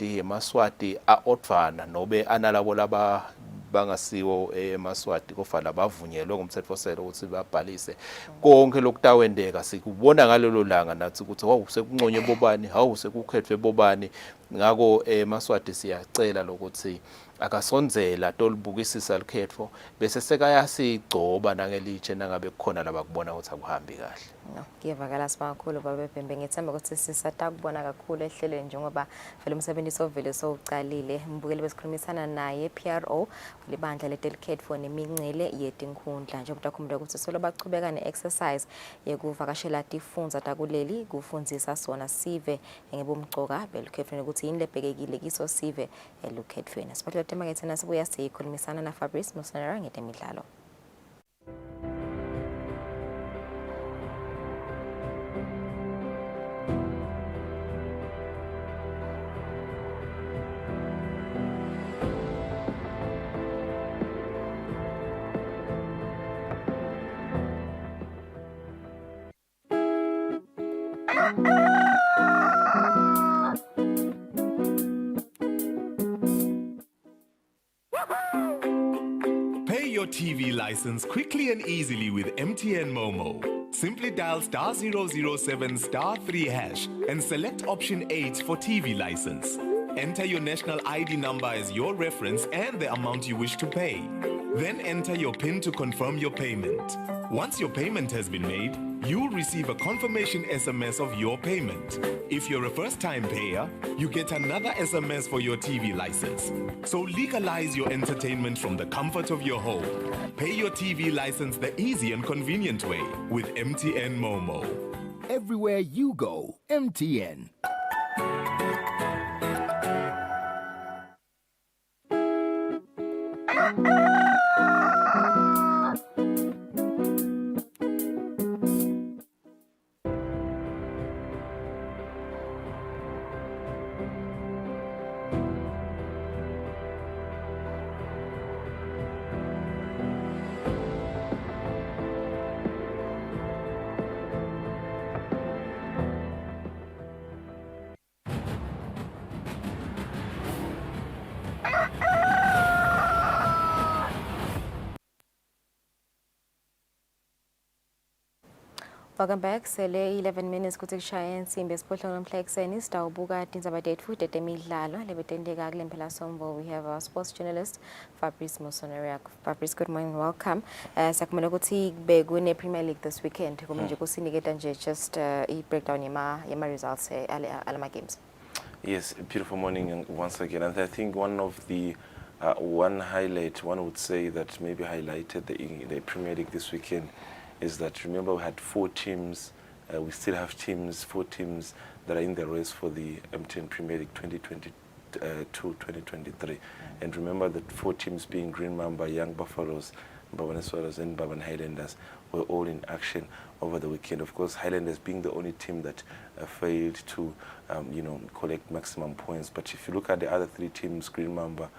Speaker 12: eMaswati aodvana nobe analabo laba bangasiwo eMaswati kofana bavunyelwe ngumthetfoselo ukuthi babhalise konke lokutawendeka sikubona ngalelo langa nathi ukuthi sekunconywe bobani sekukhethwe bobani ngako eMaswati siyacela lokuthi akasondzela tolibukisisa likhetfo bese sekayasigcoba nangelitshe nangabe kukhona labakubona ukuthi akuhambi kahle.
Speaker 1: Ngiyavakala sibakhulu babebhembe ngithemba ukuthi sisatakubona kakhulu ehlelweni njengoba vele umsebenzi sovele sowucalile. Mbukeli besikhulumisana naye PRO libandla le-delicate for nemincele yetinkhundla njengoba takhumbula ukuthi solo bachubeka ne-exercise yekuvakashela tifundza takuleli kufundzisa sona sive ngebumcoka belukhethweni ukuthi yini lebhekekile kiso sive elukhethweni. Siphathelwa tema ngethena sibuya sikhulumisana na Fabrice Musonera ngetemidlalo.
Speaker 13: Pay your TV license quickly and easily with MTN Momo. Simply dial *007 *3# and select option 8 for TV license. Enter your national ID number as your reference and the amount you wish to pay. Then enter your PIN to confirm your payment. Once your payment has been made, you'll receive a confirmation SMS of your payment. If you're a first-time payer, you get another SMS for your TV license. So legalize your entertainment from the comfort of your home. Pay your TV license the easy and convenient way with MTN Momo.
Speaker 15: Everywhere you go, MTN.
Speaker 1: Welcome back. Sele 11 minutes kuthi kushaye insimbi esiphohlongo namhla ekseni sitawubuka tindzaba tetfu tetemidlalo lebetenteka kule mpelasonto. We have our sports journalist Fabrice Musonera. Fabrice, good morning, welcome. Sakumele ukuthi bekune Premier League this weekend. Kumi nje kusiniketa nje just i-breakdown yema results alama games.
Speaker 16: Yes, beautiful morning once again. And I think one of the one highlight, one would say that maybe highlighted the Premier League this weekend is that, remember, we had 4 teams, we still have 4 teams that are in the race for the MTN Premier League 2022-2023. And remember that 4 teams being Green Mamba, Young Buffaloes, Mbaban Swallows and Mbaban Highlanders were all in action over the weekend. Of course, Highlanders being the only team that failed to, collect maximum points. But if you look at the other 3 teams, Green Mamba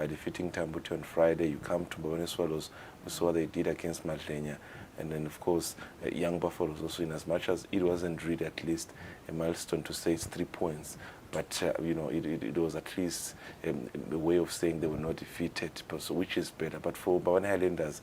Speaker 16: defeating Tambuti on Friday, you come to Mbaban Swallows, we saw what they did against Madlenya. And then, of course, Young Buffaloes also, in as much as it wasn't really at least a milestone to say it's 3 points. But, it was at least a way of saying they were not defeated, so which is better. But for Mbaban Highlanders,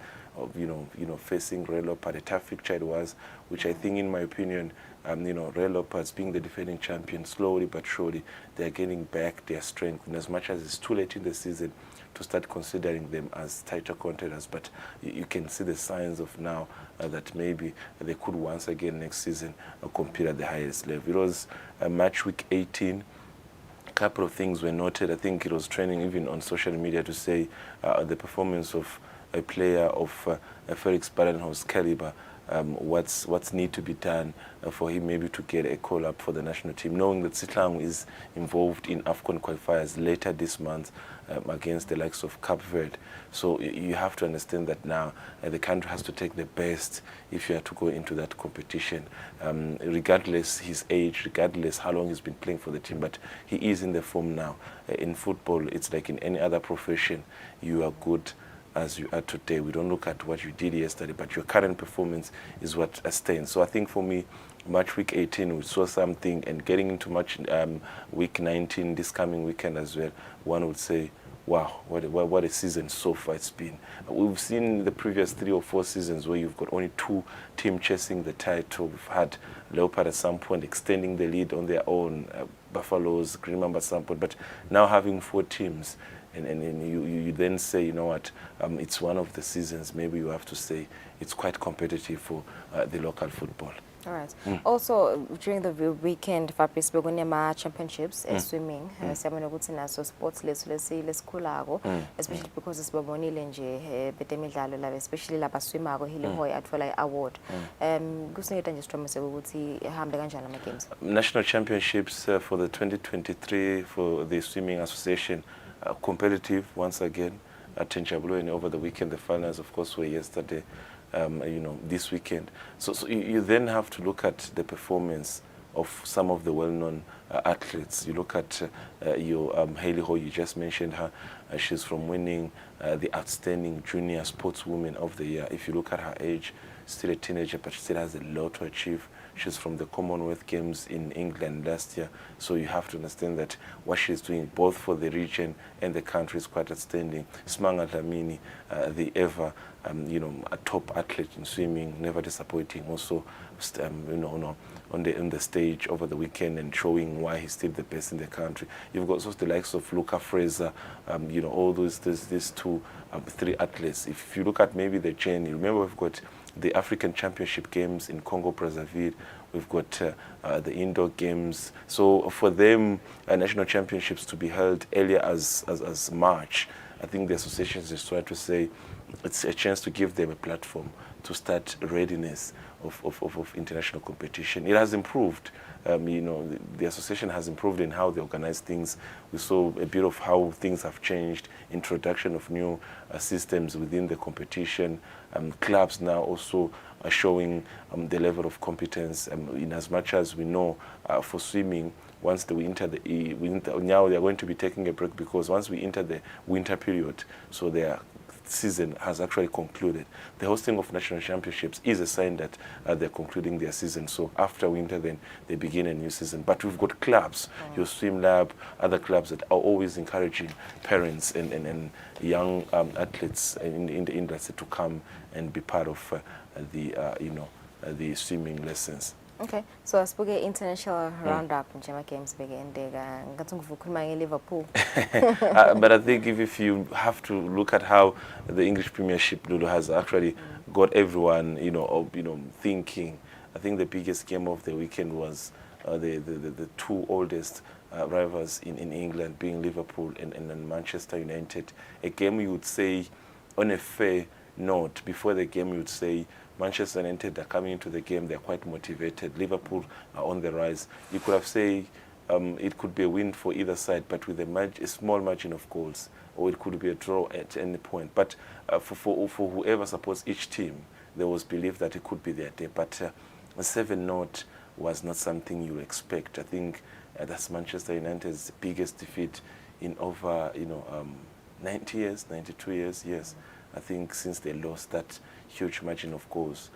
Speaker 16: facing Red Leopards, a tough fixture it was, which I think, in my opinion, Red Leopards being the defending champion, slowly but surely, they're getting back their strength. And as much as it's too late in the season to start considering them as title contenders, but you can see the signs of now that maybe they could once again next season compete at the highest level. It was match week 18. A couple of things were noted. I think it was trending even on social media to say the performance of a player of Felix Badenhorst's caliber. What's need to be done for him maybe to get a call up for the national team, knowing that Sitlang is involved in AFCON qualifiers later this month against the likes of Cape Verde. So you have to understand that now the country has to take the best if you are to go into that competition, regardless his age, regardless how long he's been playing for the team. But he is in the form now. In football, it's like in any other profession, you are good as you are today. We don't look at what you did yesterday, but your current performance is what stands. So I think for me, match week 18, we saw something, and getting into match week 19 this coming weekend as well, one would say, wow, what a season so far it's been. We've seen the previous 3 or 4 seasons where you've got only 2 teams chasing the title. We've had Leopard at some point extending the lead on their own, Buffaloes, Green Mamba at some point, but now having 4 teams, And you then say, you know what, it's one of the seasons, maybe you have to say it's quite competitive for the local football.
Speaker 1: All right. Also, during the weekend, Fabrice, bekunema championships swimming. Siyabona ukuthi naso sports lesikhulako, especially because sibabonile nje betemidlalo laba, especially laba swimako Hilihoy athola award. Kusinika nje Stromise ukuthi ihambe kanjani ama games.
Speaker 16: National championships for the 2023 for the Swimming Association, competitive once again at Tenjabulweni over the weekend. The finals, of course, were yesterday. This weekend. So you then have to look at the performance of some of the well-known athletes. You look at your Hailey Ho, you just mentioned her. She's from winning the Outstanding Junior Sportswoman of the Year. If you look at her age, still a teenager, but she still has a lot to achieve. She's from the Commonwealth Games in England last year. So you have to understand that what she's doing, both for the region and the country, is quite outstanding. Smanga Dlamini, the ever, a top athlete in swimming, never disappointing. Also, on the stage over the weekend and showing why he's still the best in the country. You've got also the likes of Luca Fraser, all these two, three athletes. If you look at maybe the journey, remember we've got the African Championship Games in Congo-Brazzaville. We've got the indoor games. So for them, national championships to be held earlier as March, I think the associations is trying to say it's a chance to give them a platform to start readiness of international competition. It has improved. The association has improved in how they organize things. We saw a bit of how things have changed, introduction of new systems within the competition. Clubs now also are showing the level of competence. In as much as we know for swimming, once we enter the winter, now they are going to be taking a break because once we enter the winter period, so their season has actually concluded. The hosting of national championships is a sign that they're concluding their season. So after winter, then they begin a new season. But we've got clubs, your swim lab, other clubs that are always encouraging parents and young athletes in the industry to come and be part of the swimming lessons.
Speaker 1: Okay, so I spoke international roundup in Jama Games begendega ngathi Liverpool.
Speaker 16: But I think if you have to look at how the English Premiership Lulu has actually got everyone thinking. I think the biggest game of the weekend was the two oldest rivals in England, being Liverpool and Manchester United. A game you would say on a fair note, before the game you would say Manchester United are coming into the game, they're quite motivated. Liverpool are on the rise. You could have said it could be a win for either side, but with a small margin of goals, or it could be a draw at any point. But for whoever supports each team, there was belief that it could be their day. But a 7-0 was not something you expect. I think that's Manchester United's biggest defeat in over 90 years, 92 years, yes. I think since they lost that huge margin of goals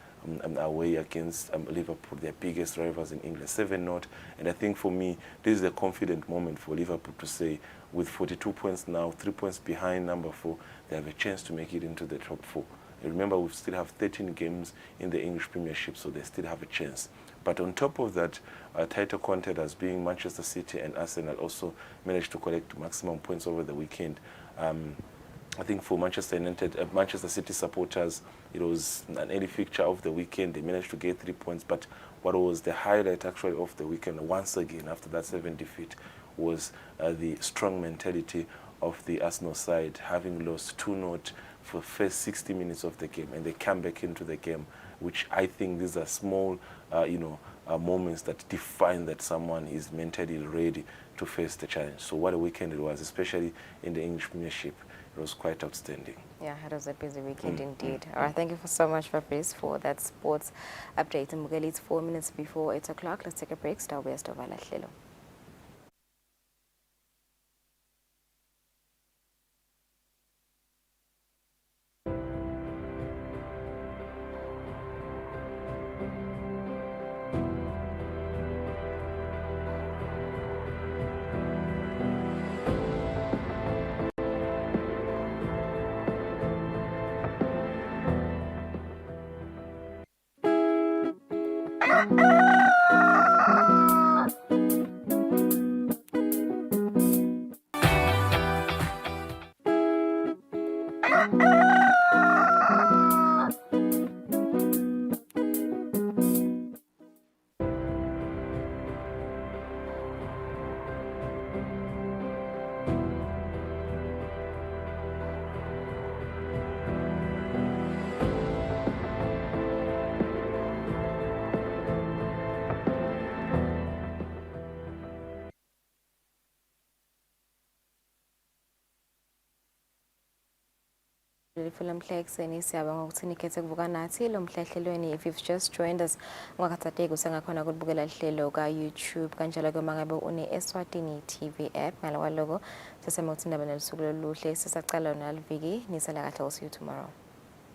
Speaker 16: away against Liverpool, their biggest rivals in England, 7-0. And I think for me, this is a confident moment for Liverpool to say, with 42 points now, 3 points behind number 4, they have a chance to make it into the top 4. And remember, we still have 13 games in the English Premiership, so they still have a chance. But on top of that, title contenders being Manchester City and Arsenal also managed to collect maximum points over the weekend. I think for Manchester United, Manchester City supporters, it was an early fixture of the weekend. They managed to get 3 points, but what was the highlight actually of the weekend, once again, after that 7 defeat, was the strong mentality of the Arsenal side, having lost 2-0 for the first 60 minutes of the game, and they come back into the game, which I think these are small, moments that define that someone is mentally ready to face the challenge. So what a weekend it was, especially in the English Premiership. It was quite outstanding.
Speaker 1: Yeah, it was a busy weekend indeed. All right, thank you so much, Fabrice, for that sports update. Mugeli, it's 4 minutes before 8 o'clock. Let's take a break. Stay with us. Film Flexeni siyabonga ukuthi nikhethe kuvuka nathi lo mhlahlelweni. If you've just joined us ungakhathateki usengakhona ukubukela ihlelo ka YouTube kanjalo ke mangabe une Eswatini TV app ngalo kwaloko sesema ukuthi indaba nelisuku loluhle sisacala naliviki nisala kahle. See you tomorrow.